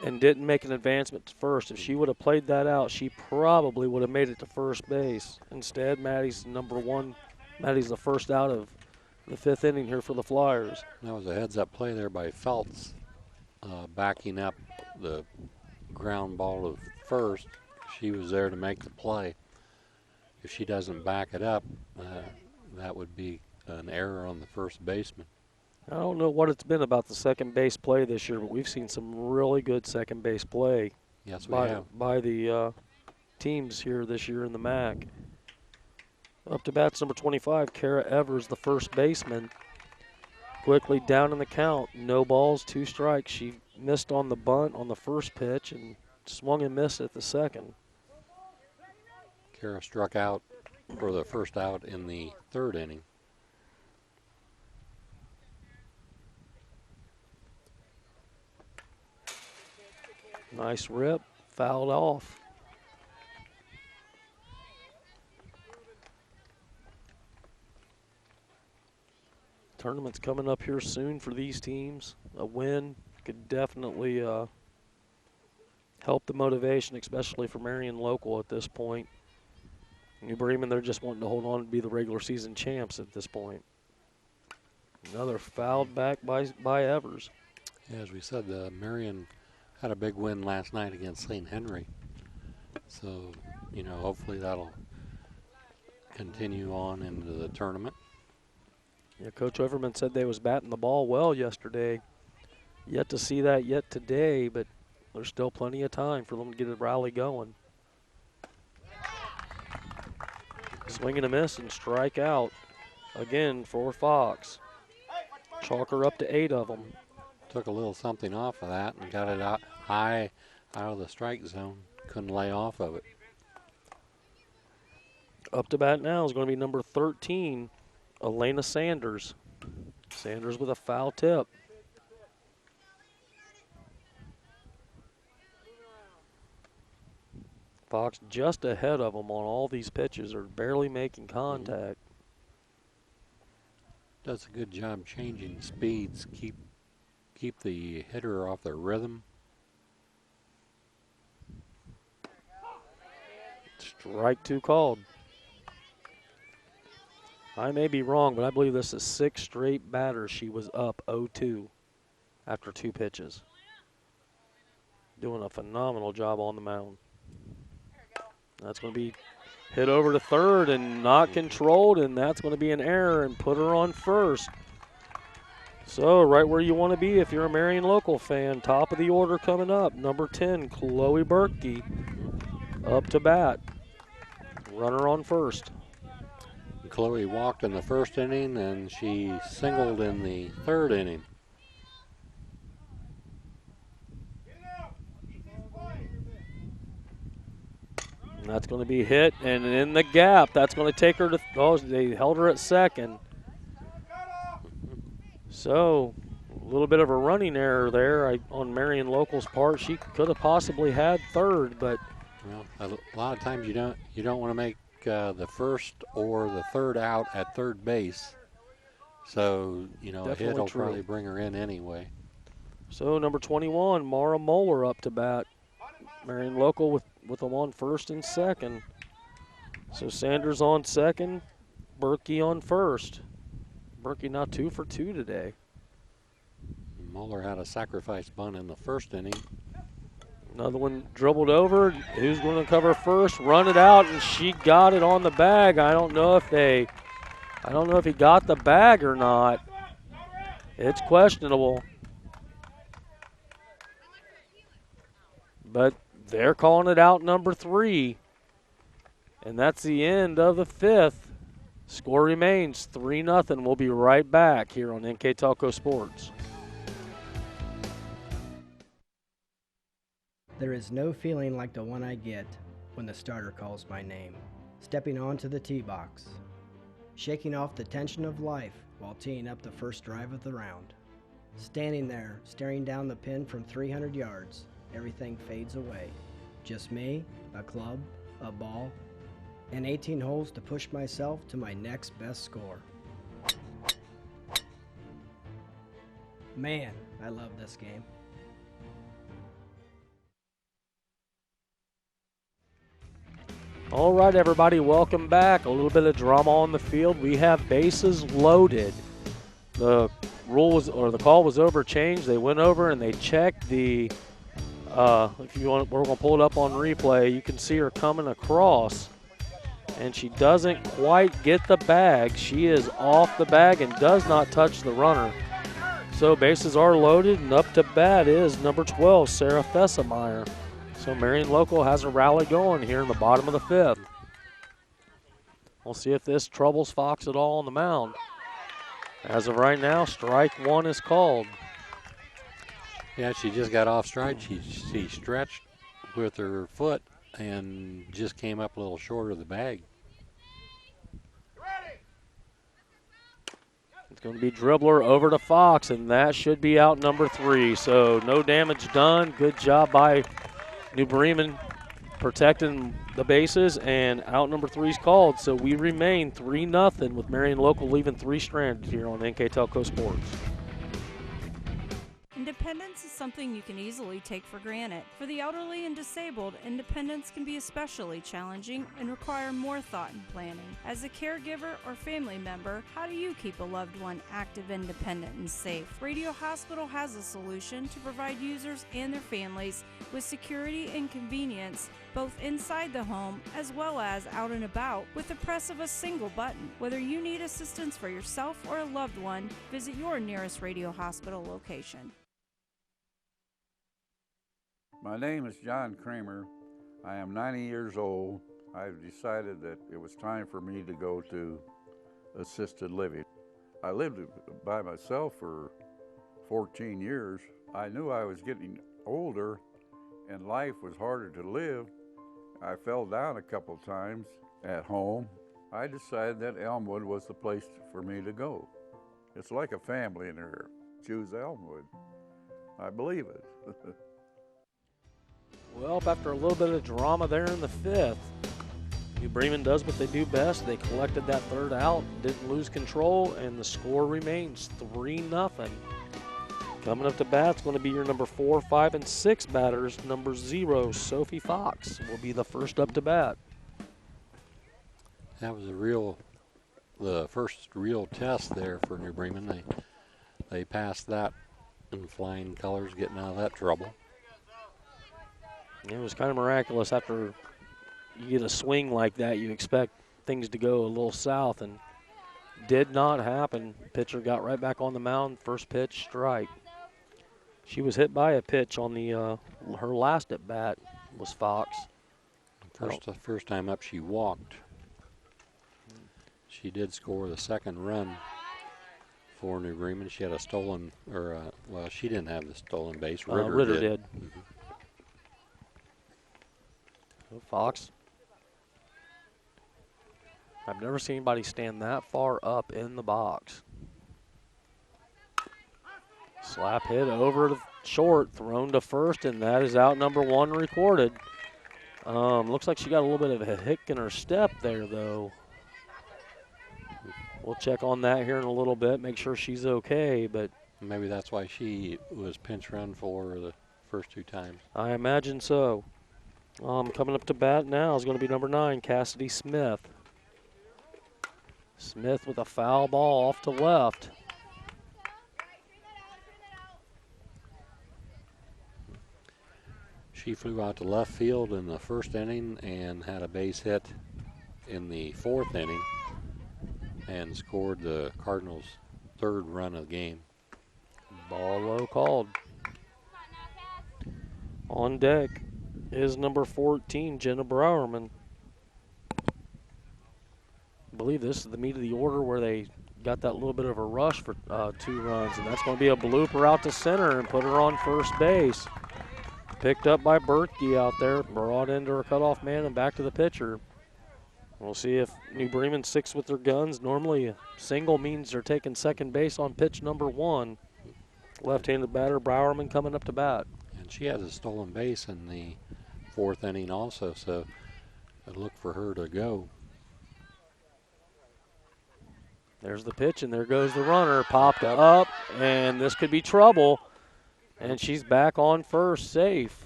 and didn't make an advancement to first. If she would have played that out, she probably would have made it to first base. Instead, Maddie's number 1. Maddie's the first out of the 5th inning here for the Flyers. That was a heads-up play there by Feltz, backing up the ground ball to first. She was there to make the play. If she doesn't back it up, that would be an error on the first baseman. I don't know what it's been about the second base play this year, but we've seen some really good second base play. Yes, we have. By the teams here this year in the MAC. Up to bats number 25, Kara Evers, the first baseman. Quickly down in the count, no balls, 2 strikes. She missed on the bunt on the first pitch and swung and missed at the second. Kara struck out for the first out in the third inning. Nice rip, fouled off. Tournament's coming up here soon for these teams. A win could definitely help the motivation, especially for Marion Local at this point. New Bremen, they're just wanting to hold on to be the regular season champs at this point. Another fouled back by Evers. Yeah, as we said, Marion had a big win last night against St. Henry. So, hopefully that'll continue on into the tournament. Yeah, Coach Overman said they was batting the ball well yesterday. Yet to see that yet today, but there's still plenty of time for them to get a rally going. Swing and a miss and strike out again for Fox. Chalker up to 8 of them. Took a little something off of that and got it out high out of the strike zone. Couldn't lay off of it. Up to bat now is going to be number 13, Elena Sanders. Sanders with a foul tip. Fox just ahead of them on all these pitches, are barely making contact. Does a good job changing speeds, keep the hitter off their rhythm. Strike 2 called. I may be wrong, but I believe this is 6 straight batters she was up 0-2 after 2 pitches. Doing a phenomenal job on the mound. That's going to be hit over to third and not controlled, and that's going to be an error and put her on first. So right where you want to be if you're a Marion local fan. Top of the order coming up. Number 10, Chloe Berkey, up to bat. Runner on first. Chloe walked in the first inning, and she singled in the third inning. And that's going to be hit, and in the gap, that's going to take her to, they held her at second. So, a little bit of a running error there on Marion Local's part. She could have possibly had third, but. Well, a lot of times you don't want to make the first or the third out at third base. So, a hit will probably bring her in anyway. So, number 21, Mara Moeller up to bat. Marion Local with them on first and second. So Sanders on second, Berkey on first. Berkey now 2 for 2 today. Moeller had a sacrifice bunt in the first inning. Another one dribbled over. Who's going to cover first? Run it out, and she got it on the bag. I don't know if he got the bag or not. It's questionable. But they're calling it out number 3. And that's the end of the 5th. Score remains 3-0. We'll be right back here on NKTelco Sports. There is no feeling like the one I get when the starter calls my name. Stepping onto the tee box. Shaking off the tension of life while teeing up the first drive of the round. Standing there, staring down the pin from 300 yards. Everything fades away. Just me, a club, a ball, and 18 holes to push myself to my next best score. Man, I love this game. All right, everybody, welcome back. A little bit of drama on the field. We have bases loaded. The call was overchanged. They went over and they checked the. If you want, we're going to pull it up on replay. You can see her coming across, and she doesn't quite get the bag. She is off the bag and does not touch the runner. So bases are loaded, and up to bat is number 12, Sarah Fessemeyer. So Marion Local has a rally going here in the bottom of the 5th. We'll see if this troubles Fox at all on the mound. As of right now, strike 1 is called. Yeah, she just got off stride. She stretched with her foot and just came up a little short of the bag. It's going to be dribbler over to Fox, and that should be out number 3. So no damage done. Good job by New Bremen protecting the bases, and out number 3 is called. So we remain 3-0 with Marion Local leaving 3 stranded here on NKTelco Sports. Independence is something you can easily take for granted. For the elderly and disabled, independence can be especially challenging and require more thought and planning. As a caregiver or family member, how do you keep a loved one active, independent, and safe? Radio Hospital has a solution to provide users and their families with security and convenience both inside the home as well as out and about with the press of a single button. Whether you need assistance for yourself or a loved one, visit your nearest Radio Hospital location. My name is John Kramer. I am 90 years old. I've decided that it was time for me to go to assisted living. I lived by myself for 14 years. I knew I was getting older and life was harder to live. I fell down a couple times at home. I decided that Elmwood was the place for me to go. It's like a family in here. Choose Elmwood. I believe it. Well, after a little bit of drama there in the fifth, New Bremen does what they do best. They collected that third out, didn't lose control, and the score remains 3-0. Coming up to bat, it's going to be your number 4, 5, and 6 batters. Number 0, Sophie Fox, will be the first up to bat. That was the first real test there for New Bremen. They passed that in flying colors, getting out of that trouble. It was kind of miraculous. After you get a swing like that, you expect things to go a little south, and did not happen. Pitcher got right back on the mound. First pitch, strike. She was hit by a pitch on the her last at bat was Fox. First time up, she walked. She did score the second run for New Bremen. She had a stolen, well, she didn't have the stolen base. Ritter did. Mm-hmm. Fox. I've never seen anybody stand that far up in the box. Slap hit over to short, thrown to first, and that is out number 1 recorded. Looks like she got a little bit of a hick in her step there, though. We'll check on that here in a little bit, make sure she's okay, but maybe that's why she was pinch run for the first 2 times. I imagine so. Coming up to bat now is going to be number 9, Cassidy Smith. Smith with a foul ball off to left. She flew out to left field in the first inning and had a base hit in the 4th inning and scored the Cardinals' 3rd run of the game. Ball low called. On deck is number 14, Jenna Brauerman. I believe this is the meat of the order where they got that little bit of a rush for 2 runs, and that's going to be a blooper out to center and put her on first base. Picked up by Berkey out there, brought into her cutoff man and back to the pitcher. We'll see if New Bremen sticks with their guns. Normally a single means they're taking second base on pitch number 1. Left-handed batter Brauerman coming up to bat. And she has a stolen base in the 4th inning also, so I'd look for her to go. There's the pitch, and there goes the runner. Popped up, and this could be trouble. And she's back on first, safe.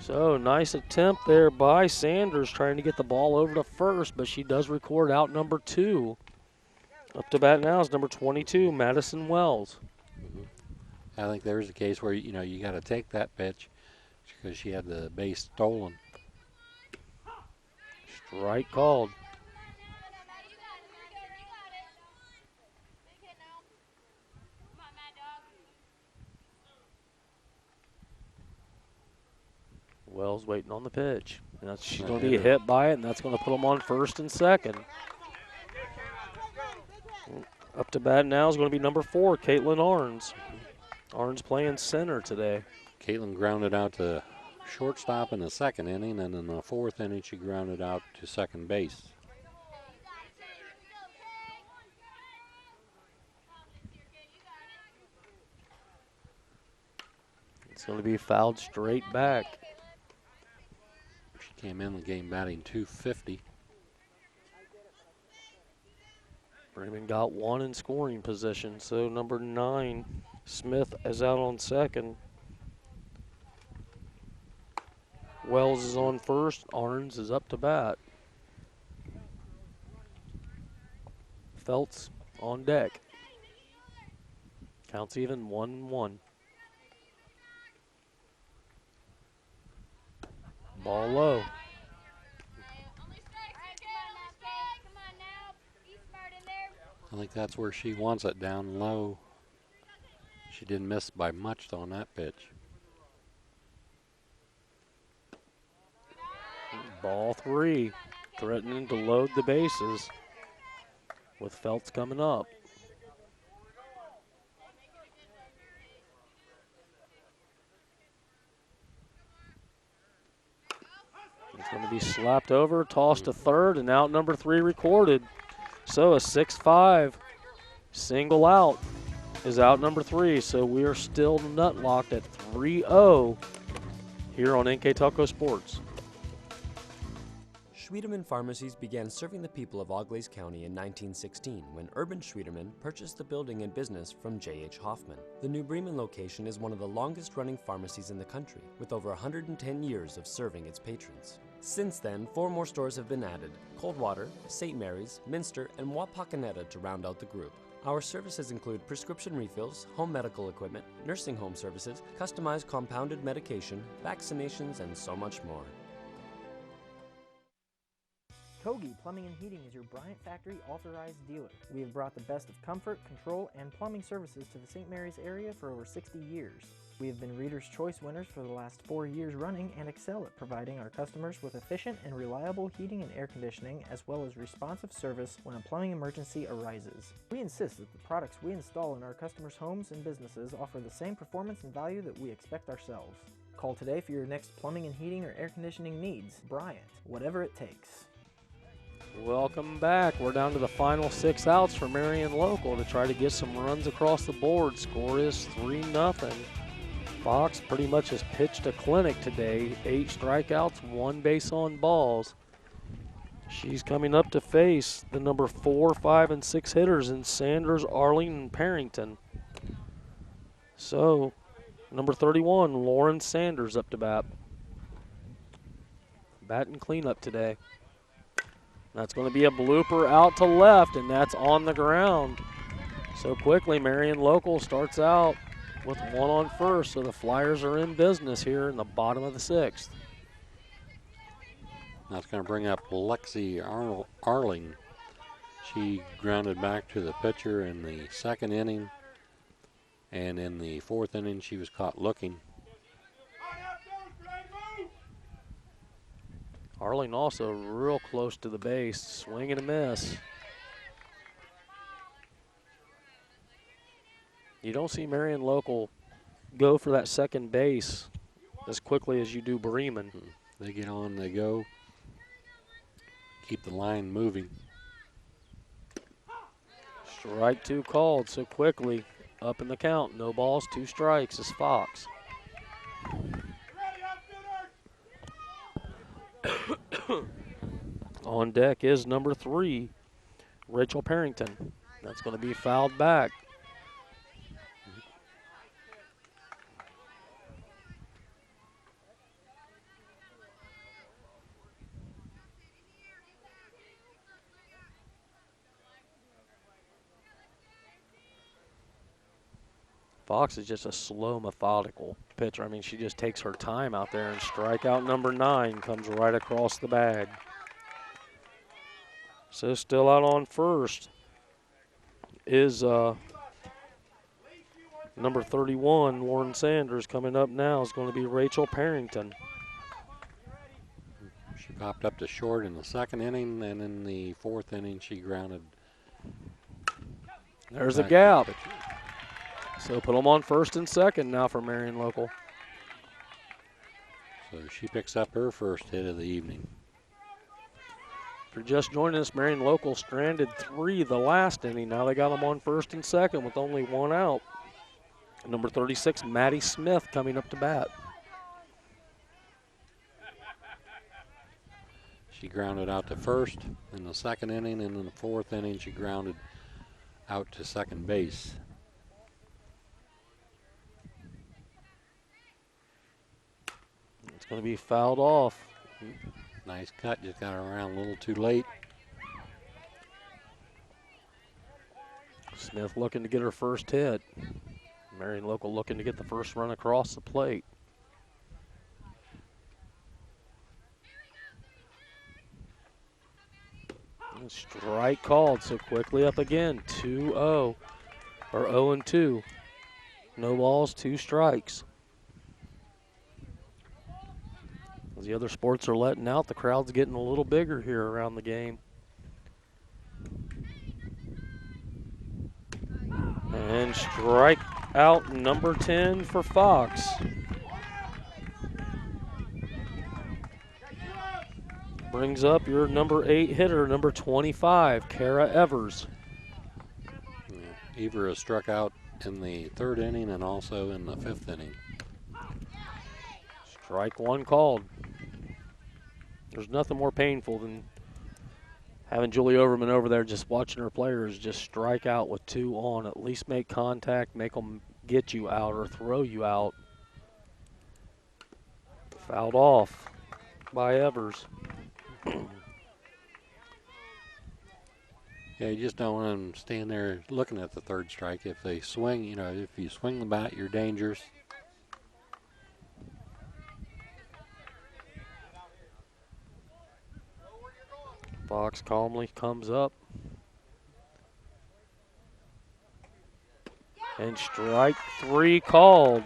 So nice attempt there by Sanders trying to get the ball over to first, but she does record out number 2. Up to bat now is number 22, Madison Wells. I think there's a case where, you got to take that pitch because she had the base stolen. Strike called. Wells waiting on the pitch. And she's going to be hit by it, and that's going to put them on first and second. Up to bat now is going to be number 4, Caitlin Arns. Arns playing center today. Caitlin grounded out to shortstop in the 2nd inning, and in the 4th inning she grounded out to second base. It's going to be fouled straight back. She came in the game batting .250. Bremen got 1 in scoring position, so number 9 Smith is out on second. Wells is on first. Arns is up to bat. Feltz on deck. Counts even 1-1. Ball low. I think that's where she wants it, down low. She didn't miss by much on that pitch. Ball 3, threatening to load the bases with Feltz coming up. It's going to be slapped over, tossed to third, and out number 3 recorded. So a 6-5 single out is out number 3. So we are still nut locked at 3-0 here on NKTelco Sports. Schwiedemann Pharmacies began serving the people of Auglaize County in 1916 when Urban Schwiedemann purchased the building and business from J.H. Hoffman. The New Bremen location is one of the longest-running pharmacies in the country, with over 110 years of serving its patrons. Since then, 4 more stores have been added: Coldwater, St. Mary's, Minster, and Wapakoneta to round out the group. Our services include prescription refills, home medical equipment, nursing home services, customized compounded medication, vaccinations, and so much more. Kogi Plumbing and Heating is your Bryant Factory authorized dealer. We have brought the best of comfort, control, and plumbing services to the St. Mary's area for over 60 years. We have been Reader's Choice winners for the last 4 years running and excel at providing our customers with efficient and reliable heating and air conditioning, as well as responsive service when a plumbing emergency arises. We insist that the products we install in our customers' homes and businesses offer the same performance and value that we expect ourselves. Call today for your next plumbing and heating or air conditioning needs. Bryant, whatever it takes. Welcome back. We're down to the final 6 outs for Marion Local to try to get some runs across the board. Score is 3-0. Fox pretty much has pitched a clinic today. 8 strikeouts, 1 base on balls. She's coming up to face the number 4, 5, and 6 hitters in Sanders, Arling, and Perrington. So, number 31, Lauren Sanders up to bat. Batting cleanup today. That's going to be a blooper out to left, and that's on the ground. So quickly, Marion Local starts out with 1 on first, so the Flyers are in business here in the bottom of the 6th. That's going to bring up Lexi Arling. She grounded back to the pitcher in the 2nd inning, and in the 4th inning she was caught looking. Arling also real close to the base, swing and a miss. You don't see Marion Local go for that second base as quickly as you do Bremen. They get on, they go, keep the line moving. Strike 2 called so quickly, up in the count. No balls, 2 strikes is Fox. On deck is number 3, Rachel Perrington. That's going to be fouled back. Fox is just a slow, methodical pitcher. I mean, she just takes her time out there, and strikeout number 9 comes right across the bag. So still out on first is number 31, Lauren Sanders. Coming up now is going to be Rachel Perrington. She popped up to short in the 2nd inning, and in the 4th inning she grounded. There's a gap. So put them on 1st and 2nd now for Marion Local. So she picks up her first hit of the evening. If you're just joining us, Marion Local stranded 3 the last inning. Now they got them on 1st and 2nd with only 1 out. Number 36, Maddie Smith, coming up to bat. She grounded out to 1st in the 2nd inning, and in the 4th inning she grounded out to 2nd base. going to be fouled off. Nice cut, just got around a little too late. Smith looking to get her first hit. Marion Local looking to get the first run across the plate. And strike called, so quickly up again. 2-0, or 0-2. No balls, 2 strikes. As the other sports are letting out, the crowd's getting a little bigger here around the game. And strike out number 10 for Fox. Brings up your number 8 hitter, number 25, Kara Evers. Yeah, Evers has struck out in the 3rd inning and also in the 5th inning. Strike 1 called. There's nothing more painful than having Julie Overman over there just watching her players just strike out with 2 on. At least make contact, make them get you out or throw you out. Fouled off by Evers. Yeah, you just don't want them stand there looking at the 3rd strike. If they swing, you know, if you swing the bat, you're dangerous. Fox calmly comes up. And strike 3 called.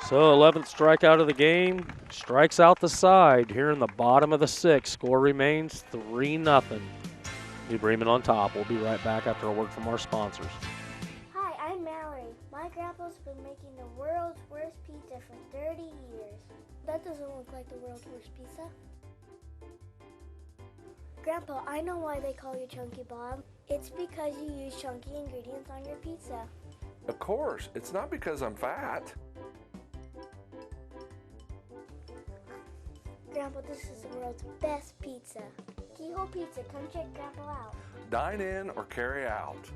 So 11th strikeout of the game. Strikes out the side here in the bottom of the 6th. Score remains 3-0. New Bremen on top. We'll be right back after a word from our sponsors. Hi, I'm Mallory. My grandpa's been making the world's worst pizza for 30 years. That doesn't look like the world's worst pizza. Grandpa, I know why they call you Chunky Bob. It's because you use chunky ingredients on your pizza. Of course, it's not because I'm fat. Grandpa, this is the world's best pizza. Keyhole Pizza, come check Grandpa out. Dine in or carry out.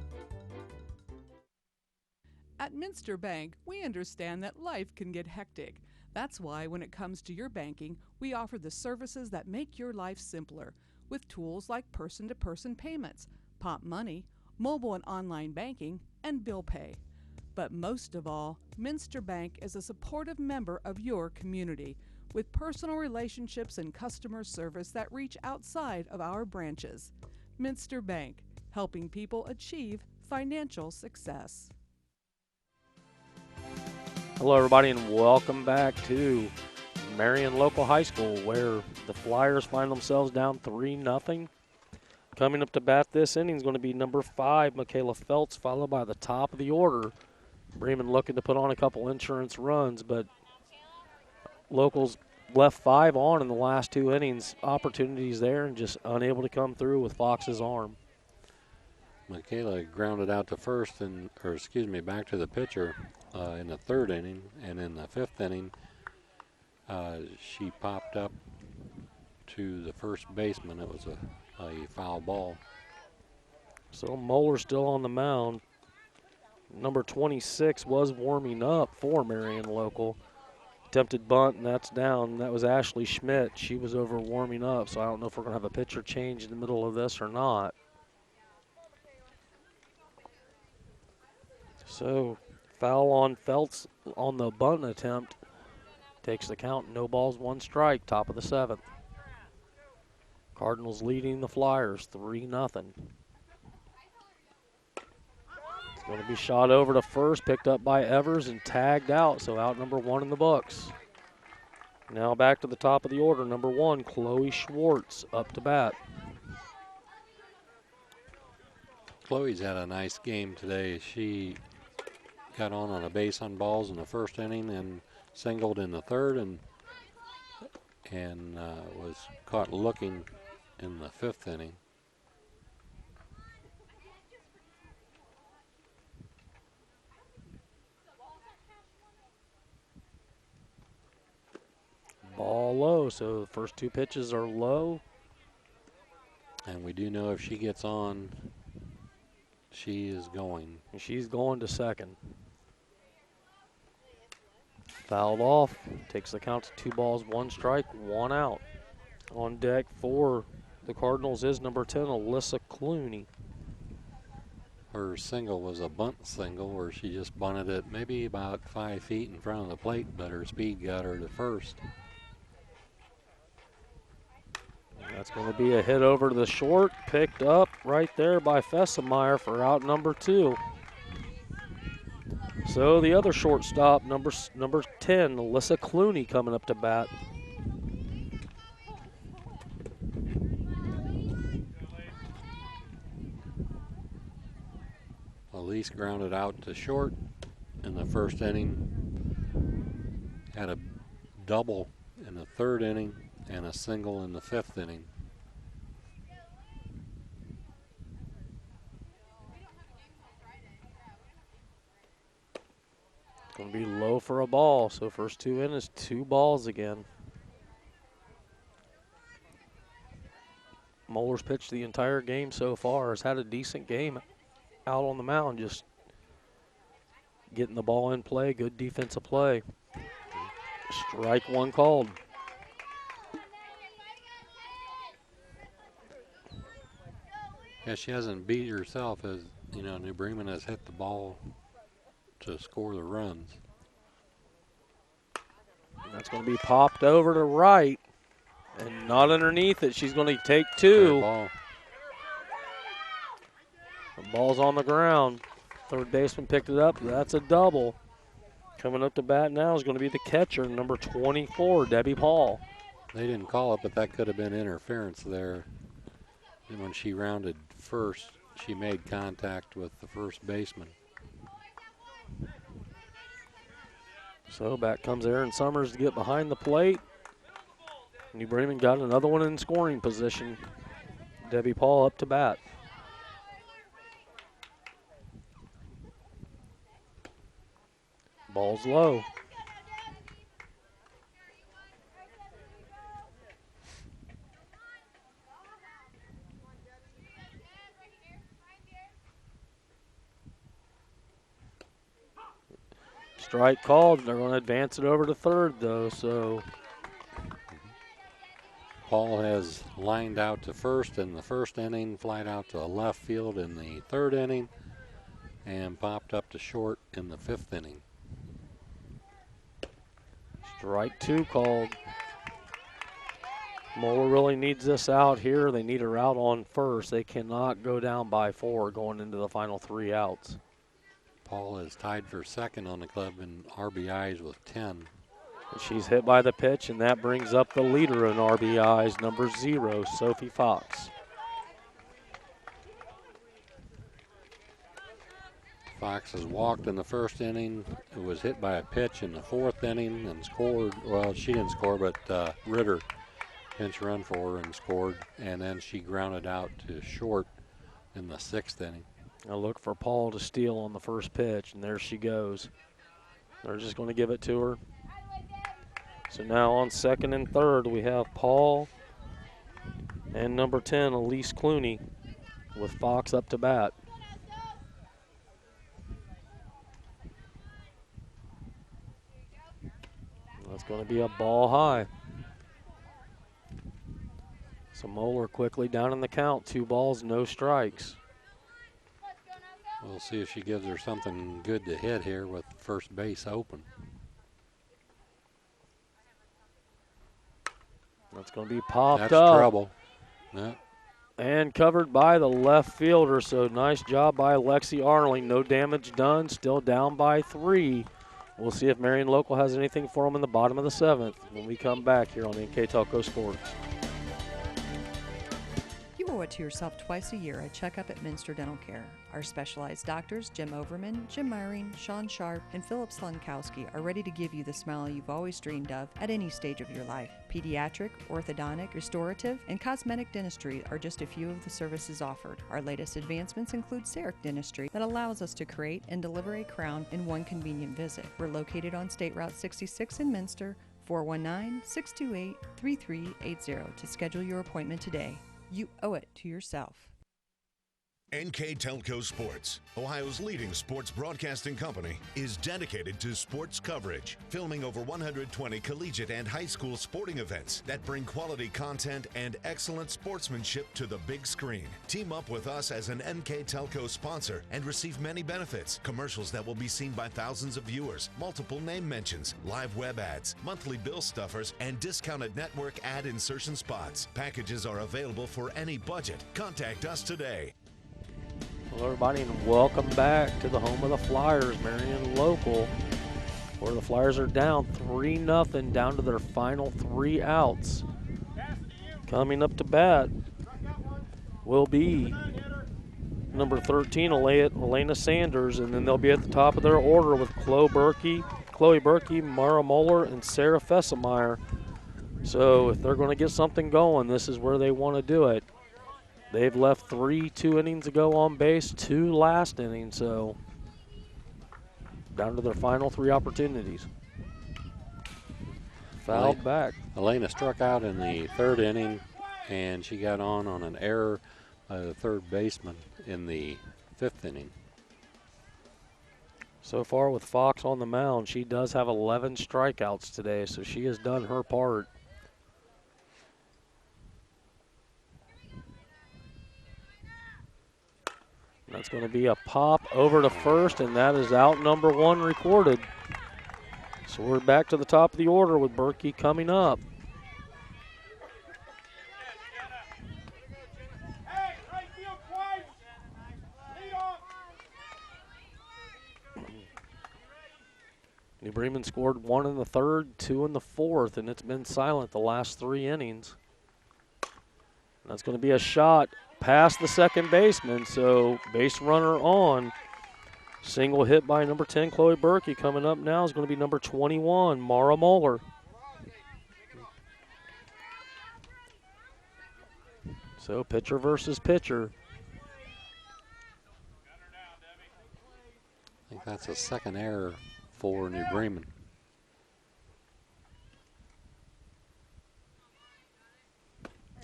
At Minster Bank, we understand that life can get hectic. That's why when it comes to your banking, we offer the services that make your life simpler, with tools like person-to-person payments, Pop Money, mobile and online banking, and bill pay. But most of all, Minster Bank is a supportive member of your community, with personal relationships and customer service that reach outside of our branches. Minster Bank, helping people achieve financial success. Hello, everybody, and welcome back to Marion Local High School, where the Flyers find themselves down 3-0. Coming up to bat this inning is going to be number 5, Michaela Feltz, followed by the top of the order. Bremen looking to put on a couple insurance runs, but Locals left 5 on in the last 2 innings. Opportunities there and just unable to come through with Fox's arm. Michaela grounded out to first, back to the pitcher in the 3rd inning, and in the 5th inning, she popped up to the first baseman. It was a foul ball. So Moeller still on the mound. Number 26 was warming up for Marion Local. Attempted bunt, and that's down. That was Ashley Schmidt. She was over warming up, so I don't know if we're going to have a pitcher change in the middle of this or not. So foul on Feltz on the bunt attempt. Takes the count, no balls, 1 strike, top of the 7th. Cardinals leading the Flyers 3-0. It's going to be shot over to first, picked up by Evers and tagged out, so out number 1 in the books. Now back to the top of the order, number 1, Chloe Schwartz, up to bat. Chloe's had a nice game today. She got on a base on balls in the 1st inning and singled in the 3rd and was caught looking in the 5th inning. Ball low, so the first 2 pitches are low. And we do know if she gets on, she is going. She's going to second. Fouled off. Takes the count to 2 balls, 1 strike, 1 out. On deck for the Cardinals is number 10, Alyssa Clooney. Her single was a bunt single where she just bunted it maybe about 5 feet in front of the plate, but her speed got her to first. That's going to be a hit over to the short, picked up right there by Fessemeyer for out number 2. So the other shortstop, number 10, Alyssa Clooney, coming up to bat. Elise grounded out to short in the first inning. Had a double in the 3rd inning and a single in the 5th inning. Going to be low for a ball, so first 2 innings, 2 balls again. Moeller's pitched the entire game so far, has had a decent game out on the mound, just getting the ball in play, good defensive play. Strike 1 called. Yeah, she hasn't beat herself as, you know, New Bremen has hit the ball to score the runs. That's going to be popped over to right and not underneath it. She's going to take 2. Ball. The ball's on the ground. Third baseman picked it up. That's a double. Coming up to bat now is going to be the catcher, number 24, Debbie Paul. They didn't call it, but that could have been interference there. And when she rounded first, she made contact with the first baseman. So back comes Aaron Summers to get behind the plate. New Bremen got another one in scoring position. Debbie Paul up to bat. Ball's low. Strike called. They're going to advance it over to third, though, so. Paul has lined out to first in the 1st inning, flied out to left field in the 3rd inning, and popped up to short in the 5th inning. Strike 2 called. Moeller really needs this out here. They need her out on first. They cannot go down by 4 going into the final 3 outs. Paul is tied for 2nd on the club in RBIs with 10. She's hit by the pitch, and that brings up the leader in RBIs, number 0, Sophie Fox. Fox has walked in the 1st inning. It was hit by a pitch in the 4th inning and scored. Well, she didn't score, but Ritter pinch run for her and scored. And then she grounded out to short in the 6th inning. I look for Paul to steal on the first pitch, and there she goes. They're just going to give it to her. So now on 2nd and 3rd, we have Paul and number 10, Elise Clooney, with Fox up to bat. That's going to be a ball high. So Moeller quickly down in the count. 2 balls, no strikes. We'll see if she gives her something good to hit here with first base open. That's going to be popped up. That's trouble. Yeah. And covered by the left fielder. So nice job by Lexi Arling. No damage done. Still down by 3. We'll see if Marion Local has anything for them in the bottom of the 7th when we come back here on NKTelco Sports. You owe it to yourself twice a year a checkup at Minster Dental Care. Our specialized doctors, Jim Overman, Jim Marion, Sean Sharp, and Philip Slunkowski, are ready to give you the smile you've always dreamed of at any stage of your life. Pediatric, orthodontic, restorative, and cosmetic dentistry are just a few of the services offered. Our latest advancements include CEREC dentistry that allows us to create and deliver a crown in one convenient visit. We're located on State Route 66 in Minster, 419-628-3380 to schedule your appointment today. You owe it to yourself. NKTelco Sports, Ohio's leading sports broadcasting company, is dedicated to sports coverage, filming over 120 collegiate and high school sporting events that bring quality content and excellent sportsmanship to the big screen. Team up with us as an NKTelco sponsor and receive many benefits: commercials that will be seen by thousands of viewers, multiple name mentions, live web ads, monthly bill stuffers, and discounted network ad insertion spots. Packages are available for any budget. Contact us today. Hello, everybody, and welcome back to the home of the Flyers, Marion Local, where the Flyers are down 3-0, down to their final 3 outs. Coming up to bat will be number 13, Elena Sanders, and then they'll be at the top of their order with Chloe Berkey, Mara Moeller, and Sarah Fessemeyer. So if they're going to get something going, this is where they want to do it. They've left 3 2 innings ago on base, 2 last inning, so down to their final 3 opportunities. Fouled back. Elena struck out in the 3rd inning, and she got on an error by the 3rd baseman in the 5th inning. So far with Fox on the mound, she does have 11 strikeouts today, so she has done her part. That's going to be a pop over to first, and that is out number 1 recorded. So we're back to the top of the order with Berkey coming up. New Bremen scored 1 in the 3rd, 2 in the 4th, and it's been silent the last 3 innings. And that's going to be a shot past the second baseman, so base runner on. Single hit by number 10, Chloe Berkey. Coming up now is going to be number 21, Mara Moeller. So pitcher versus pitcher. I think that's a second error for New Bremen.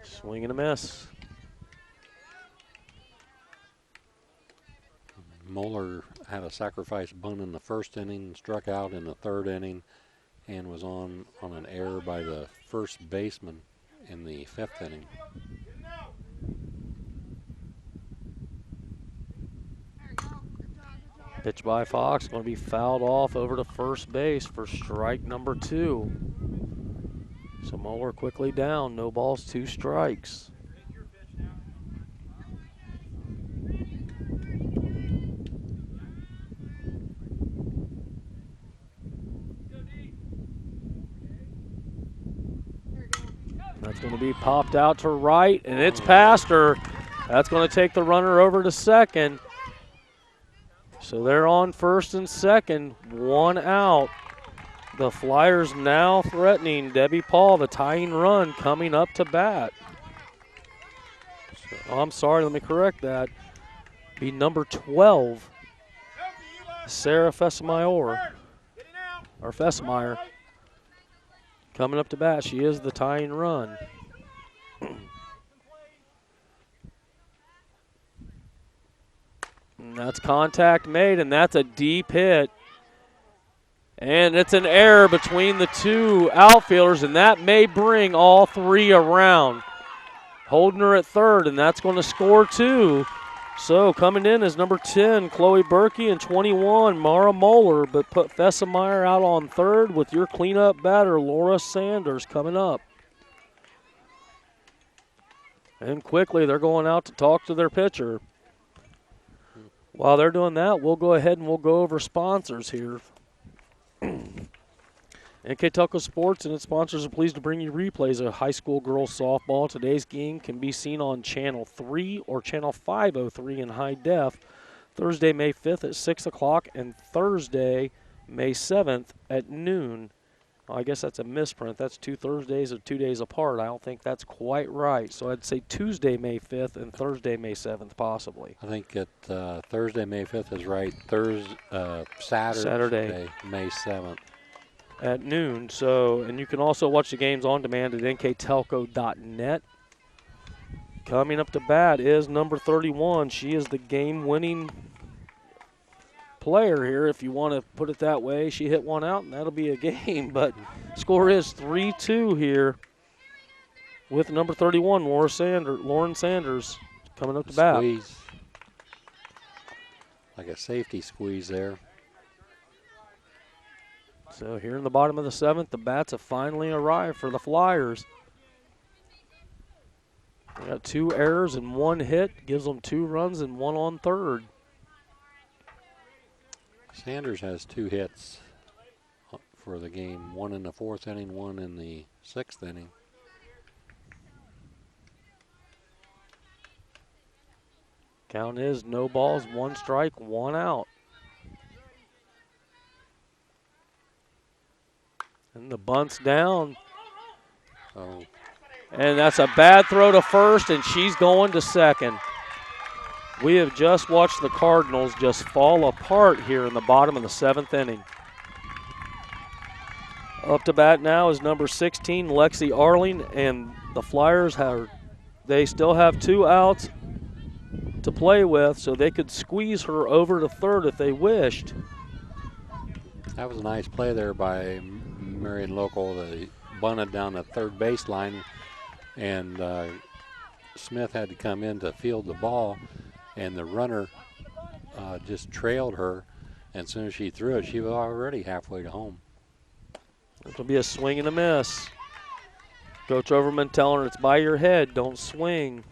Swing and a miss. Moeller had a sacrifice bunt in the 1st inning, struck out in the 3rd inning, and was on an error by the 1st baseman in the 5th inning. Pitch by Fox, going to be fouled off over to first base for strike number 2. So Moeller quickly down, no balls, 2 strikes. That's going to be popped out to right, and it's past her. That's going to take the runner over to second. So they're on first and second, 1 out. The Flyers now threatening Debbie Paul, the tying run, coming up to bat. So, I'm sorry, let me correct that. Be number 12, Sarah Fessemeyer, or Fessemeyer. Coming up to bat, she is the tying run. And that's contact made, and that's a deep hit. And it's an error between the 2 outfielders, and that may bring all 3 around. Holding her at 3rd, and that's going to score 2. So coming in is number 10, Chloe Berkey, and 21, Mara Moeller, but put Fessemeyer out on 3rd with your cleanup batter, Elena Sanders, coming up. And quickly, they're going out to talk to their pitcher. While they're doing that, we'll go ahead and we'll go over sponsors here. NKTelco Sports and its sponsors are pleased to bring you replays of high school girls softball. Today's game can be seen on Channel 3 or Channel 503 in high def, Thursday, May 5th at 6 o'clock, and Thursday, May 7th at noon. Well, I guess that's a misprint. That's 2 Thursdays or 2 days apart. I don't think that's quite right. So I'd say Tuesday, May 5th, and Thursday, May 7th, possibly. I think Thursday, May 5th is right. Saturday, May 7th. At noon. So, and you can also watch the games on demand at nktelco.net. Coming up to bat is number 31. She is the game-winning player here, if you want to put it that way. She hit one out, and that'll be a game. But score is 3-2 here with number 31, Lauren Sanders, coming up to bat. Squeeze. Like a safety squeeze there. So here in the bottom of the 7th, the bats have finally arrived for the Flyers. They got 2 errors and 1 hit, gives them 2 runs and 1 on third. Sanders has 2 hits for the game, 1 in the 4th inning, 1 in the 6th inning. Count is no balls, 1 strike, 1 out. And the bunt's down. Oh. And that's a bad throw to first, and she's going to second. We have just watched the Cardinals just fall apart here in the bottom of the 7th inning. Up to bat now is number 16, Lexi Arling, and the Flyers they still have 2 outs to play with, so they could squeeze her over to third if they wished. That was a nice play there by Marion Local. They bunted down the third baseline, and Smith had to come in to field the ball, and the runner just trailed her. And as soon as she threw it, she was already halfway to home. It'll be a swing and a miss. Coach Overman telling her it's by your head, don't swing.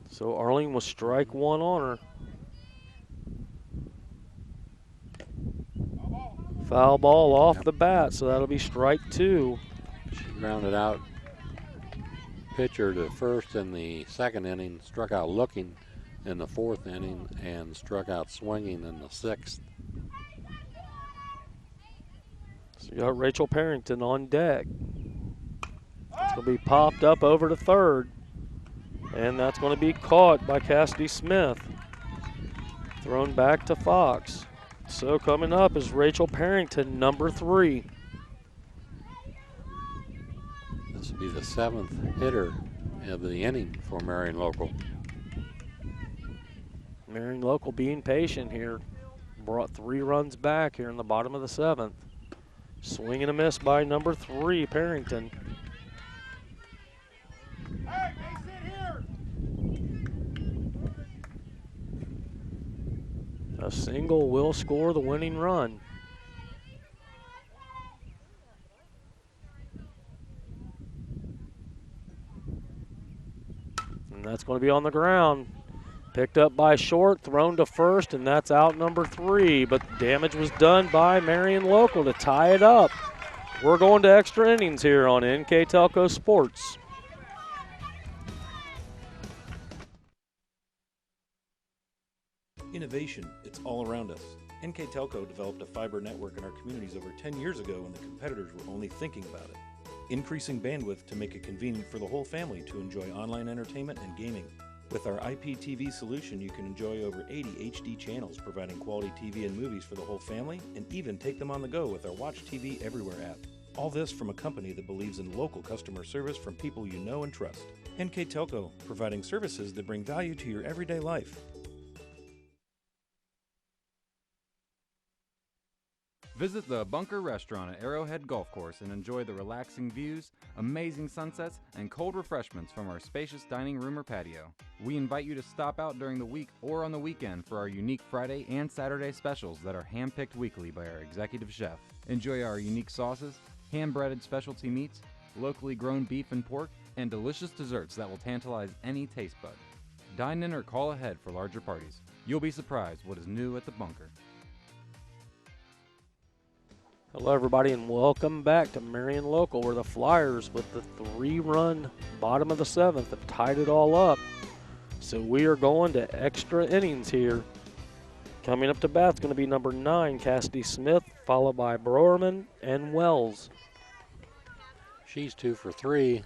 So Arling will strike 1 on her. Foul ball off the bat, so that'll be strike 2. She grounded out pitcher to first in the 2nd inning, struck out looking in the 4th inning, and struck out swinging in the 6th. So you got Rachel Perrington on deck. It's going to be popped up over to third. And that's going to be caught by Cassidy Smith. Thrown back to Fox. So coming up is Rachel Perrington, number 3. This will be the 7th hitter of the inning for Marion Local. Marion Local being patient here. Brought 3 runs back here in the bottom of the 7th. Swing and a miss by number 3, Perrington. A single will score the winning run. And that's going to be on the ground. Picked up by Short, thrown to first, and that's out number 3. But damage was done by Marion Local to tie it up. We're going to extra innings here on NKTelco Sports. Innovation, it's all around us. NKTelco developed a fiber network in our communities over 10 years ago when the competitors were only thinking about it. Increasing bandwidth to make it convenient for the whole family to enjoy online entertainment and gaming. With our IPTV solution, you can enjoy over 80 HD channels, providing quality TV and movies for the whole family, and even take them on the go with our Watch TV Everywhere app. All this from a company that believes in local customer service from people you know and trust. NKTelco, providing services that bring value to your everyday life. Visit the Bunker Restaurant at Arrowhead Golf Course and enjoy the relaxing views, amazing sunsets, and cold refreshments from our spacious dining room or patio. We invite you to stop out during the week or on the weekend for our unique Friday and Saturday specials that are handpicked weekly by our executive chef. Enjoy our unique sauces, hand-breaded specialty meats, locally grown beef and pork, and delicious desserts that will tantalize any taste bud. Dine in or call ahead for larger parties. You'll be surprised what is new at the Bunker. Hello, everybody, and welcome back to Marion Local, where the Flyers, with the 3-run bottom of the 7th, have tied it all up. So we are going to extra innings here. Coming up to bat is going to be number 9, Cassidy Smith, followed by Brauerman and Wells. She's 2 for 3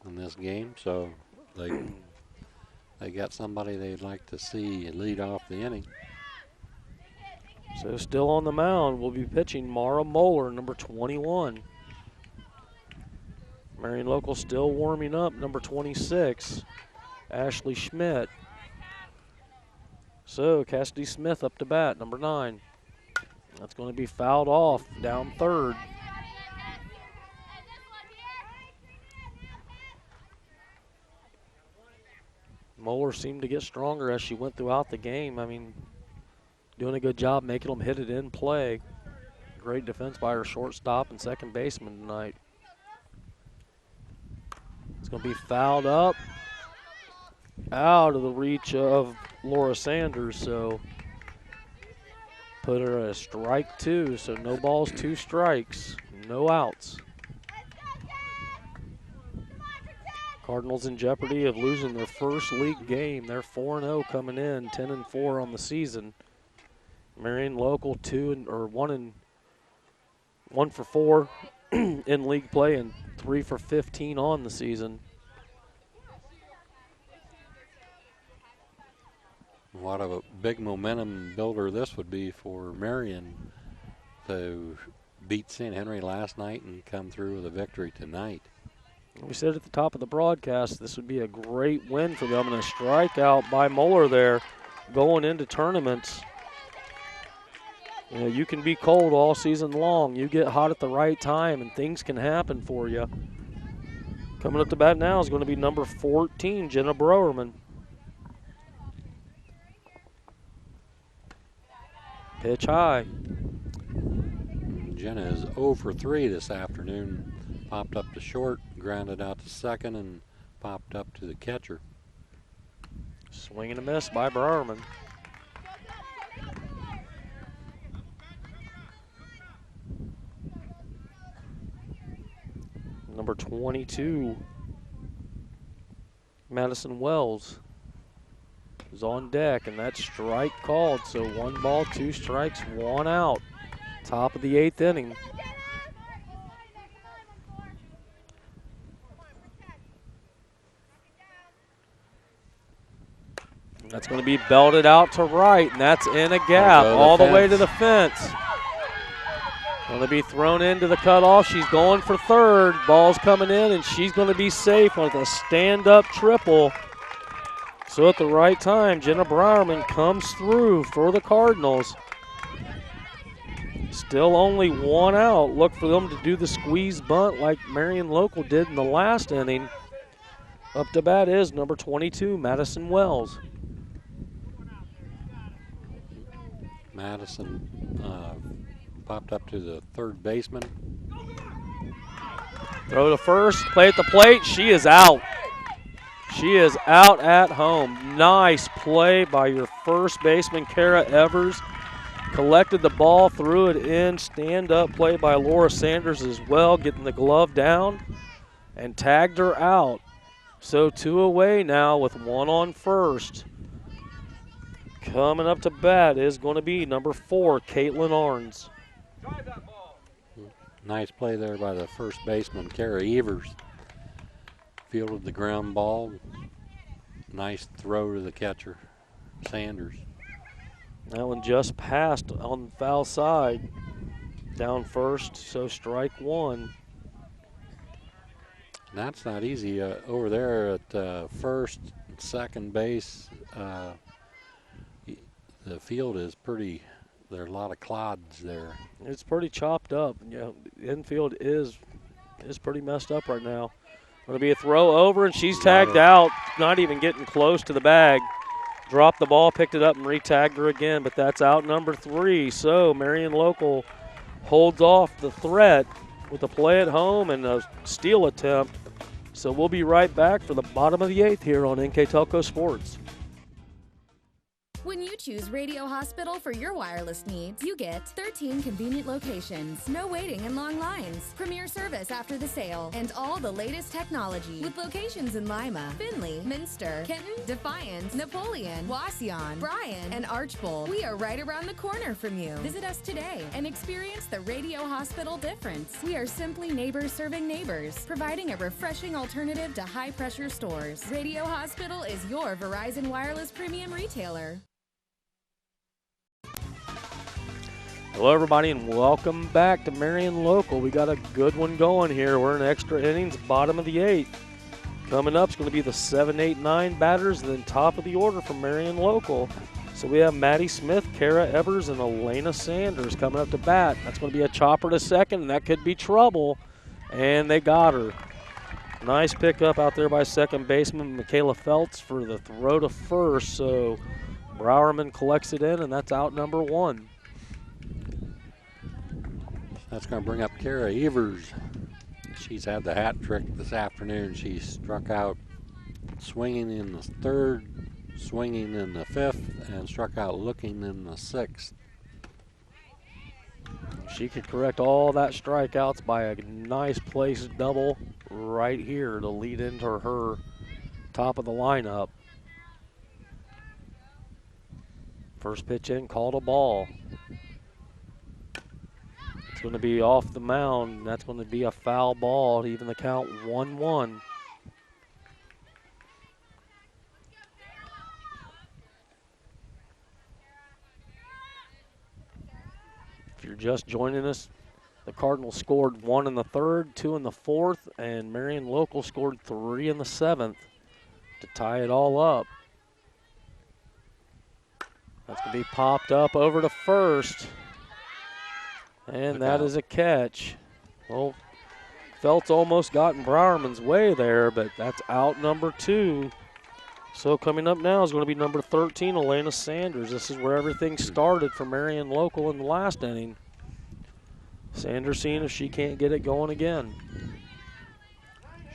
in this game, so they got somebody they'd like to see lead off the inning. So still on the mound will be pitching Mara Moeller, number 21. Marion Local still warming up, number 26, Ashley Schmidt. So Cassidy Smith up to bat, number 9. That's going to be fouled off, down third. Moeller seemed to get stronger as she went throughout the game. I mean, doing a good job making them hit it in play. Great defense by her shortstop and second baseman tonight. It's going to be fouled up, out of the reach of Laura Sanders, so put her at a strike 2, so no balls, 2 strikes, no outs. Cardinals in jeopardy of losing their first league game. They're 4-0 coming in, 10-4 on the season. Marion Local 1 for 4 in league play and 3 for 15 on the season. What a big momentum builder this would be for Marion to beat St. Henry last night and come through with a victory tonight. We said at the top of the broadcast this would be a great win for them, and a strikeout by Moeller there going into tournaments. You know, you can be cold all season long. You get hot at the right time and things can happen for you. Coming up to bat now is going to be number 14, Jenna Brauerman. Pitch high. Jenna is 0 for 3 this afternoon. Popped up to short, grounded out to second, and popped up to the catcher. Swing and a miss by Brauerman. Number 22, Madison Wells, is on deck, and that strike called. So 1 ball, 2 strikes, 1 out. Top of the 8th inning. That's going to be belted out to right, and that's in a gap all the way to the fence. Going to be thrown into the cutoff. She's going for third. Ball's coming in, and she's going to be safe with a stand-up triple. So at the right time, Jenna Brauerman comes through for the Cardinals. Still only 1 out. Look for them to do the squeeze bunt like Marion Local did in the last inning. Up to bat is number 22, Madison Wells. Madison popped up to the third baseman. Throw to first, play at the plate. She is out. She is out at home. Nice play by your first baseman, Kara Evers. Collected the ball, threw it in. Stand-up play by Laura Sanders as well, getting the glove down and tagged her out. So 2 away now with 1 on first. Coming up to bat is going to be number 4, Caitlin Arns. Nice play there by the first baseman, Kara Evers. Fielded the ground ball. Nice throw to the catcher, Sanders. That one just passed on the foul side. Down first, so strike 1. That's not easy over there at first, second base. The field is pretty, there are a lot of clods there. It's pretty chopped up. You know, infield is pretty messed up right now. Going to be a throw over, and she's tagged out, not even getting close to the bag. Dropped the ball, picked it up, and re-tagged her again, but that's out number 3. So Marion Local holds off the threat with a play at home and a steal attempt. So we'll be right back for the bottom of the 8th here on NKTelco Sports. When you choose Radio Hospital for your wireless needs, you get 13 convenient locations, no waiting and long lines, premier service after the sale, and all the latest technology. With locations in Lima, Findlay, Minster, Kenton, Defiance, Napoleon, Wauseon, Bryan, and Archbold, we are right around the corner from you. Visit us today and experience the Radio Hospital difference. We are simply neighbors serving neighbors, providing a refreshing alternative to high-pressure stores. Radio Hospital is your Verizon Wireless Premium retailer. Hello, everybody, and welcome back to Marion Local. We got a good one going here. We're in extra innings, bottom of the 8th. Coming up is going to be the 7, 8, 9 batters, and then top of the order from Marion Local. So we have Maddie Smith, Kara Evers, and Elena Sanders coming up to bat. That's going to be a chopper to second, and that could be trouble. And they got her. Nice pickup out there by second baseman Michaela Feltz for the throw to first. So Brauerman collects it in, and that's out number 1. That's going to bring up Kara Evers. She's had the hat trick this afternoon. She struck out swinging in the 3rd, swinging in the 5th, and struck out looking in the 6th. She could correct all that strikeouts by a nice place double right here to lead into her top of the lineup. First pitch in, called a ball. It's going to be off the mound. That's going to be a foul ball to even the count 1-1. If you're just joining us, the Cardinals scored 1 in the 3rd, 2 in the 4th, and Marion Local scored 3 in the 7th to tie it all up. That's going to be popped up over to first. And that is a catch. Well, Feltz almost got in Brauerman's way there, but that's out number 2. So coming up now is going to be number 13, Elena Sanders. This is where everything started for Marion Local in the last inning. Sanders seeing if she can't get it going again.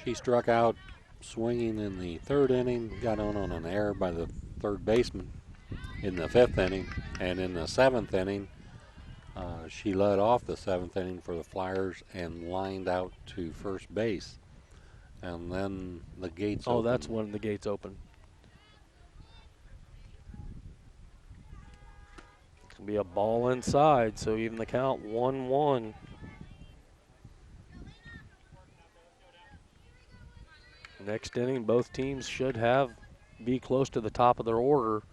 She struck out swinging in the 3rd inning, got on an error by the 3rd baseman in the 5th inning, and in the 7th inning, she led off the 7th inning for the Flyers and lined out to first base. And then the gates opened. Oh, that's when the gates open. It's going to be a ball inside, so even the count 1-1. Next inning, both teams should be close to the top of their order.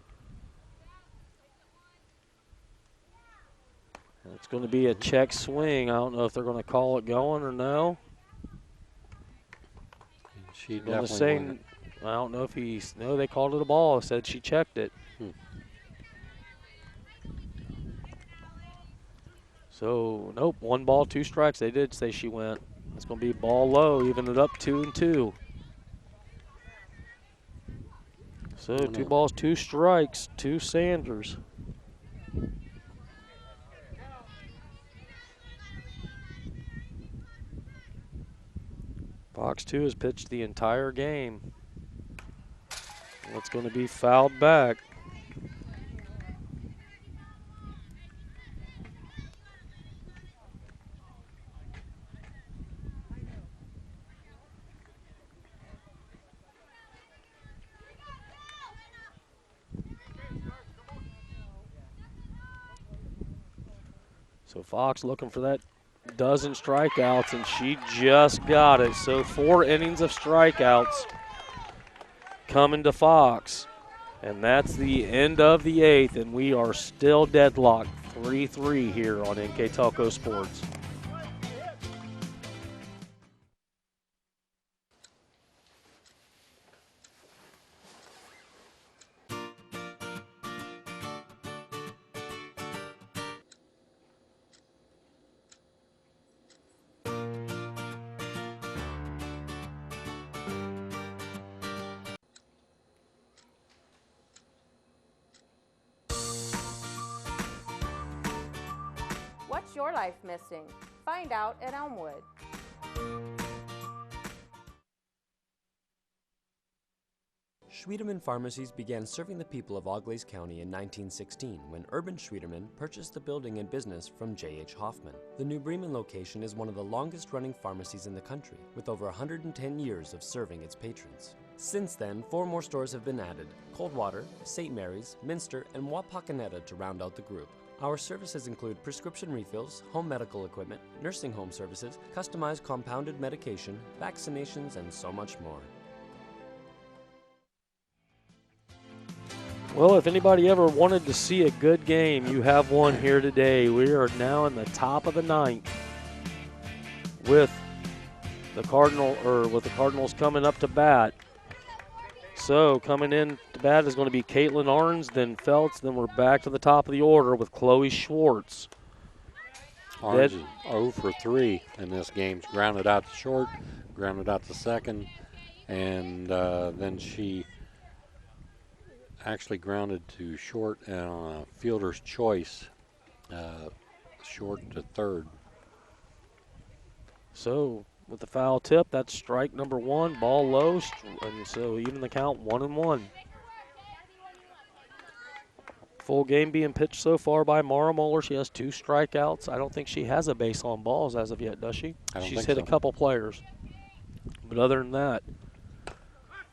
It's going to be a check swing. I don't know if they're going to call it going or no. She definitely definitely I don't know if no, they called it a ball. Said she checked it. So, nope, 1 ball, 2 strikes. They did say she went. It's going to be ball low, even it up 2-2. So, 2 balls, 2 strikes, 2 Sanders. Fox 2 has pitched the entire game. It's going to be fouled back. So Fox looking for that dozen strikeouts, and she just got it. So 4 innings of strikeouts coming to Fox. And that's the end of the 8th, and we are still deadlocked 3-3 here on NKTelco Sports. What's your life missing? Find out at Elmwood. Schwiedemann Pharmacies began serving the people of Auglaize County in 1916 when Urban Schwiedemann purchased the building and business from J.H. Hoffman. The New Bremen location is one of the longest-running pharmacies in the country, with over 110 years of serving its patrons. Since then, 4 more stores have been added: Coldwater, St. Mary's, Minster, and Wapakoneta to round out the group. Our services include prescription refills, home medical equipment, nursing home services, customized compounded medication, vaccinations, and so much more. Well, if anybody ever wanted to see a good game, you have one here today. We are now in the top of the ninth with the Cardinals coming up to bat. So coming in to bat is going to be Caitlin Arns, then Feltz, then we're back to the top of the order with Chloe Schwartz. Arns is 0 for 3 in this game. She grounded out to short, grounded out to second, and then she actually grounded to short and on a fielder's choice, short to third. So with the foul tip, that's strike number 1, ball low, and so even the count 1-1. Full game being pitched so far by Mara Moeller. She has 2 strikeouts. I don't think she has a base on balls as of yet, does she? She's hit a couple players. But other than that,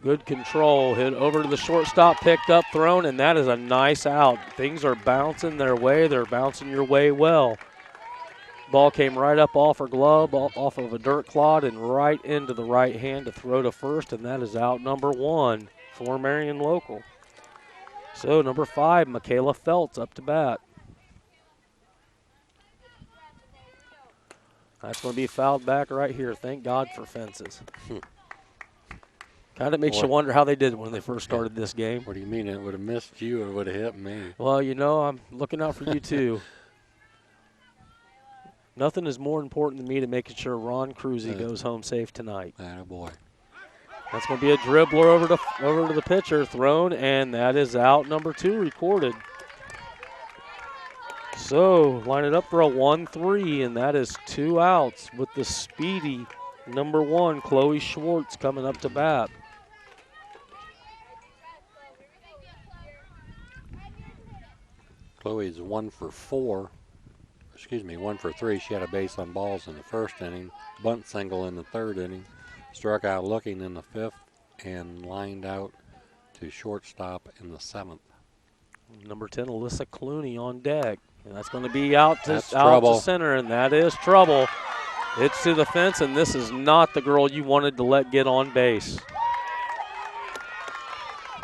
good control. Hit over to the shortstop, picked up, thrown, and that is a nice out. Things are bouncing their way. They're bouncing your way well. Ball came right up off her glove, off of a dirt clod, and right into the right hand to throw to first, and that is out number 1 for Marion Local. So number 5, Michaela Feltz up to bat. That's going to be fouled back right here. Thank God for fences. Kind of makes you wonder how they did when they first started this game. What do you mean? It would have missed you or it would have hit me? Well, you know, I'm looking out for you too. Nothing is more important than me to making sure Ron Cruzy goes home safe tonight. Attaboy. That's going to be a dribbler over to the pitcher, thrown, and that is out number 2 recorded. So line it up for a 1-3, and that is 2 outs with the speedy number 1, Chloe Schwartz, coming up to bat. Chloe's 1 for 3. She had a base on balls in the first inning, bunt single in the third inning, struck out looking in the 5th, and lined out to shortstop in the 7th. Number 10, Alyssa Clooney on deck. And that's going to be out to center, and that is trouble. It's to the fence, and this is not the girl you wanted to let get on base.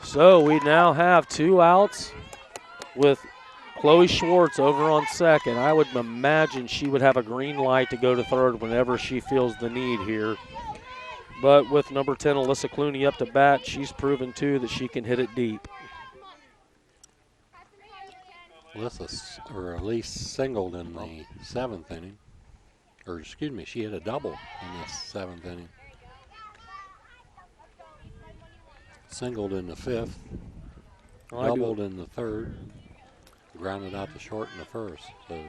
So we now have 2 outs with Chloe Schwartz over on second. I would imagine she would have a green light to go to third whenever she feels the need here. But with number 10, Alyssa Clooney up to bat, she's proven too that she can hit it deep. Elise singled in the 7th inning. Or excuse me, she hit a double in the 7th inning. Singled in the 5th, doubled in the 3rd, grounded out to short in the 1st. So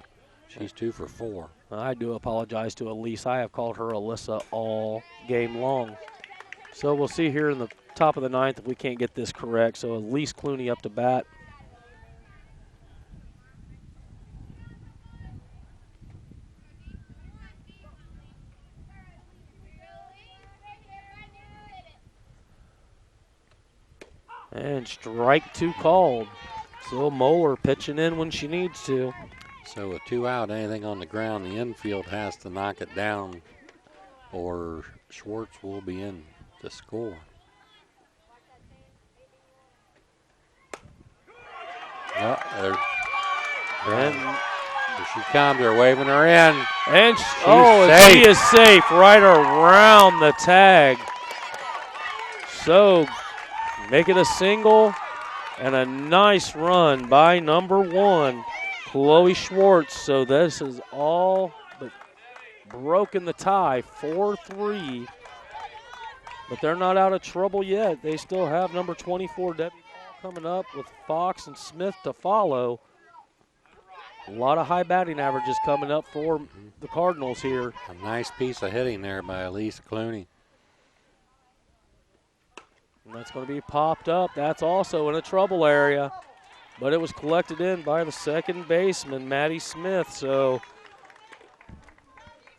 she's 2 for 4. I do apologize to Elise. I have called her Alyssa all game long. So we'll see here in the top of the 9th if we can't get this correct. So Elise Clooney up to bat. And strike 2 called. So Moeller pitching in when she needs to. So with 2 out, anything on the ground, the infield has to knock it down or Schwartz will be in to score. There she comes. They're waving her in. And she is safe right around the tag. So make it a single and a nice run by number 1, Chloe Schwartz. So this is all but broken the tie, 4-3. But they're not out of trouble yet. They still have number 24, Debbie Paul, coming up with Fox and Smith to follow. A lot of high batting averages coming up for the Cardinals here. A nice piece of hitting there by Alyssa Clooney. And that's going to be popped up. That's also in a trouble area. But it was collected in by the second baseman, Maddie Smith. So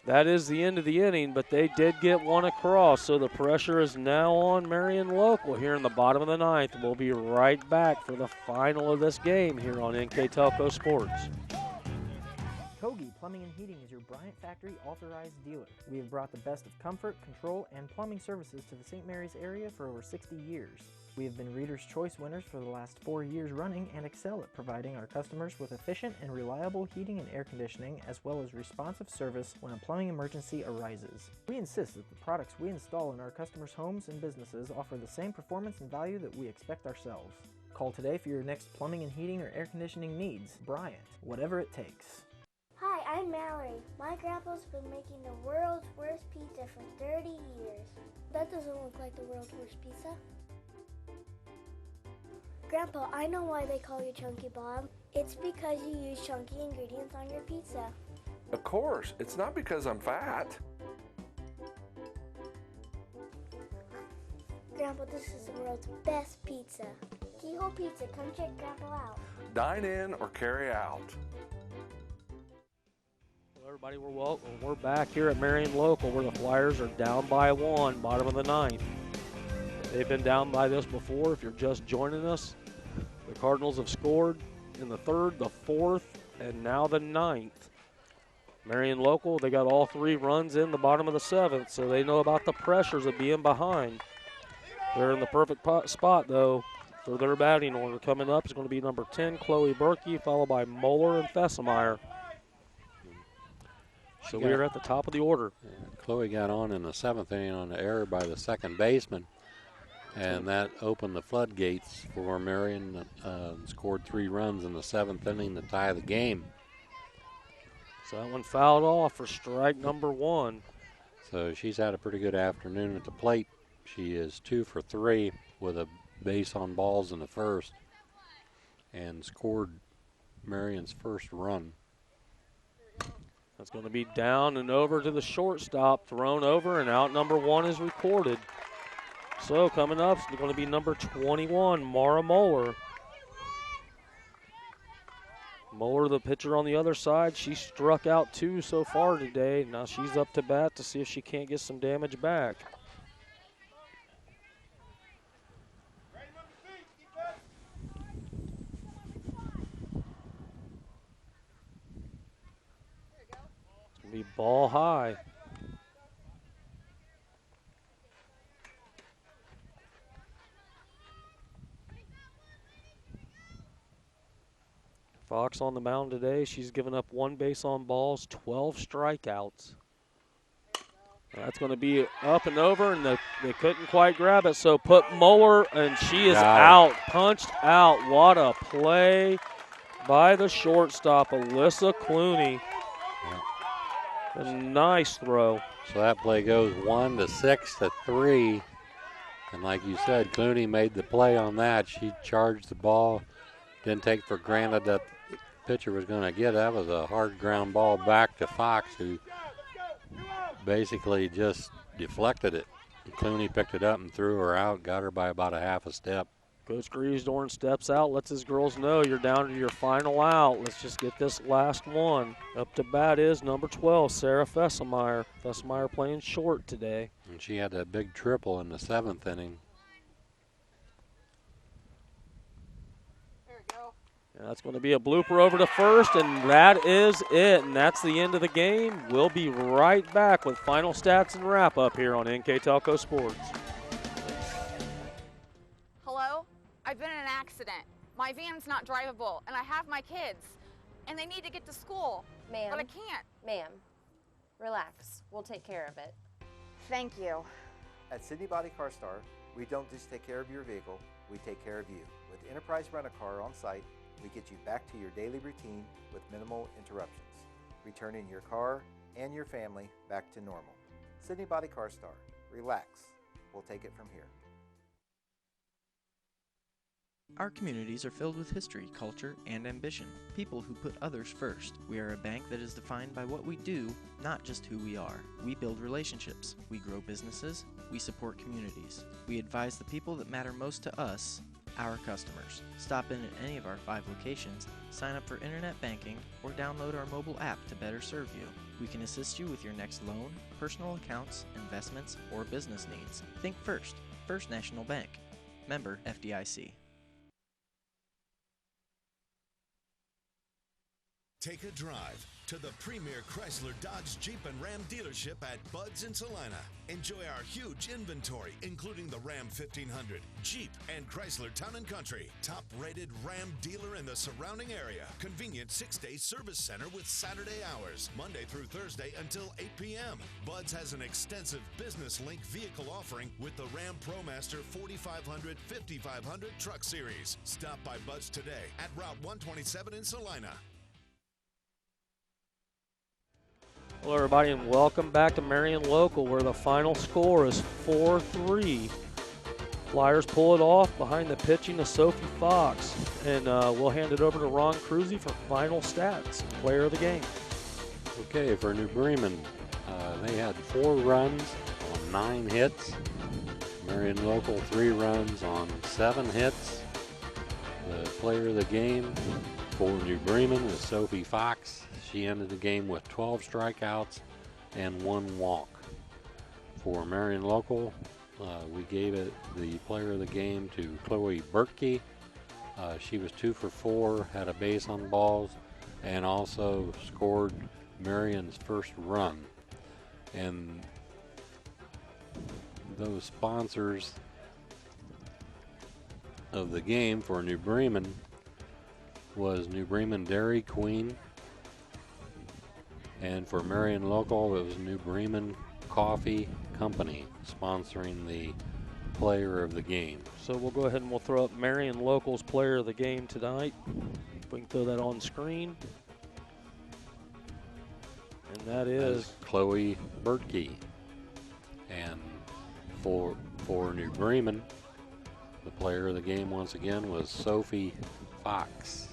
that is the end of the inning, but they did get one across. So the pressure is now on Marion Local here in the bottom of the 9th. We'll be right back for the final of this game here on NKTelco Sports. Kogi Plumbing and Heating is your Bryant Factory authorized dealer. We have brought the best of comfort, control, and plumbing services to the St. Mary's area for over 60 years. We have been Reader's Choice winners for the last 4 years running and excel at providing our customers with efficient and reliable heating and air conditioning, as well as responsive service when a plumbing emergency arises. We insist that the products we install in our customers' homes and businesses offer the same performance and value that we expect ourselves. Call today for your next plumbing and heating or air conditioning needs. Bryant, whatever it takes. Hi, I'm Mallory. My grandpa's been making the world's worst pizza for 30 years. That doesn't look like the world's worst pizza. Grandpa, I know why they call you Chunky Bob. It's because you use chunky ingredients on your pizza. Of course, it's not because I'm fat. Grandpa, this is the world's best pizza. Keyhole Pizza, come check Grandpa out. Dine in or carry out. Everybody, we're back here at Marion Local, where the Flyers are down by 1, bottom of the 9th. They've been down by this before. If you're just joining us, the Cardinals have scored in the 3rd, the 4th, and now the 9th. Marion Local, they got all 3 runs in the bottom of the 7th, so they know about the pressures of being behind. They're in the perfect spot, though, for their batting order. Coming up is going to be number 10, Chloe Berkey, followed by Moeller and Fessemeyer. So we are at the top of the order. Chloe got on in the 7th inning on an error by the second baseman, and that opened the floodgates for Marion. Scored 3 runs in the 7th inning to tie the game. So that one fouled off for strike number 1. So she's had a pretty good afternoon at the plate. She is 2 for 3 with a base on balls in the 1st and scored Marion's first run. That's going to be down and over to the shortstop, thrown over, and out number 1 is recorded. So coming up is going to be number 21, Mara Moeller. Moeller, the pitcher on the other side, she struck out 2 so far today. Now she's up to bat to see if she can't get some damage back. Be ball high. Fox on the mound today. She's given up 1 base on balls, 12 strikeouts. That's going to be up and over, and they couldn't quite grab it. So put Moeller, and she is out, punched out. What a play by the shortstop, Alyssa Clooney. A nice throw. So that play goes 1 to 6 to 3. And like you said, Clooney made the play on that. She charged the ball, didn't take for granted that the pitcher was going to get it. That was a hard ground ball back to Fox, who basically just deflected it. And Clooney picked it up and threw her out, got her by about a half a step. Coach Griesdorn steps out, lets his girls know you're down to your final out. Let's just get this last one. Up to bat is number 12, Sarah Fessemeyer. Fessemeyer playing short today. And she had that big triple in the 7th inning. And that's going to be a blooper over to first, and that is it. And that's the end of the game. We'll be right back with final stats and wrap-up here on NKTelco Sports. Hello? I've been in an accident. My van's not drivable, and I have my kids, and they need to get to school, Ma'am. but I can't. Ma'am, relax. We'll take care of it. Thank you. At Sydney Body Car Star, we don't just take care of your vehicle, we take care of you. With Enterprise Rent-A-Car on site, we get you back to your daily routine with minimal interruptions, returning your car and your family back to normal. Sydney Body Car Star. Relax. We'll take it from here. Our communities are filled with history, culture, and ambition. People who put others first. We are a bank that is defined by what we do, not just who we are. We build relationships. We grow businesses. We support communities. We advise the people that matter most to us, our customers. Stop in at any of our 5 locations, sign up for internet banking, or download our mobile app to better serve you. We can assist you with your next loan, personal accounts, investments, or business needs. Think first. First National Bank. Member FDIC. Take a drive to the premier Chrysler, Dodge, Jeep, and Ram dealership at Bud's in Salina. Enjoy our huge inventory, including the Ram 1500, Jeep, and Chrysler Town & Country. Top-rated Ram dealer in the surrounding area. Convenient 6-day service center with Saturday hours, Monday through Thursday until 8 p.m. Bud's has an extensive business link vehicle offering with the Ram ProMaster 4500, 5500 truck series. Stop by Bud's today at Route 127 in Salina. Hello, everybody, and welcome back to Marion Local, where the final score is 4-3. Flyers pull it off behind the pitching of Sophie Fox, and we'll hand it over to Ron Cruzy for final stats, player of the game. Okay, for New Bremen, they had 4 runs on 9 hits. Marion Local 3 runs on 7 hits. The player of the game for New Bremen is Sophie Fox. She ended the game with 12 strikeouts and 1 walk. For Marion Local, we gave it the player of the game to Chloe Berkey. She was 2 for 4, had a base on balls, and also scored Marion's first run. And those sponsors of the game for New Bremen was New Bremen Dairy Queen. And for Marion Local, it was New Bremen Coffee Company sponsoring the player of the game. So we'll go ahead and we'll throw up Marion Local's player of the game tonight. We can throw that on screen. And that is Chloe Berkey. And for New Bremen, the player of the game once again was Sophie Fox.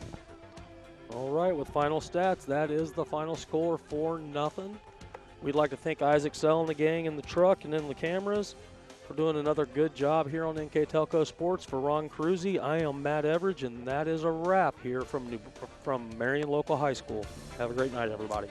All right, with final stats, that is the final score, 4-0. We'd like to thank Isaac Sell and the gang in the truck and in the cameras for doing another good job here on NKTelco Sports. For Ron Cruzy, I am Matt Everidge, and that is a wrap here from Marion Local High School. Have a great night, everybody.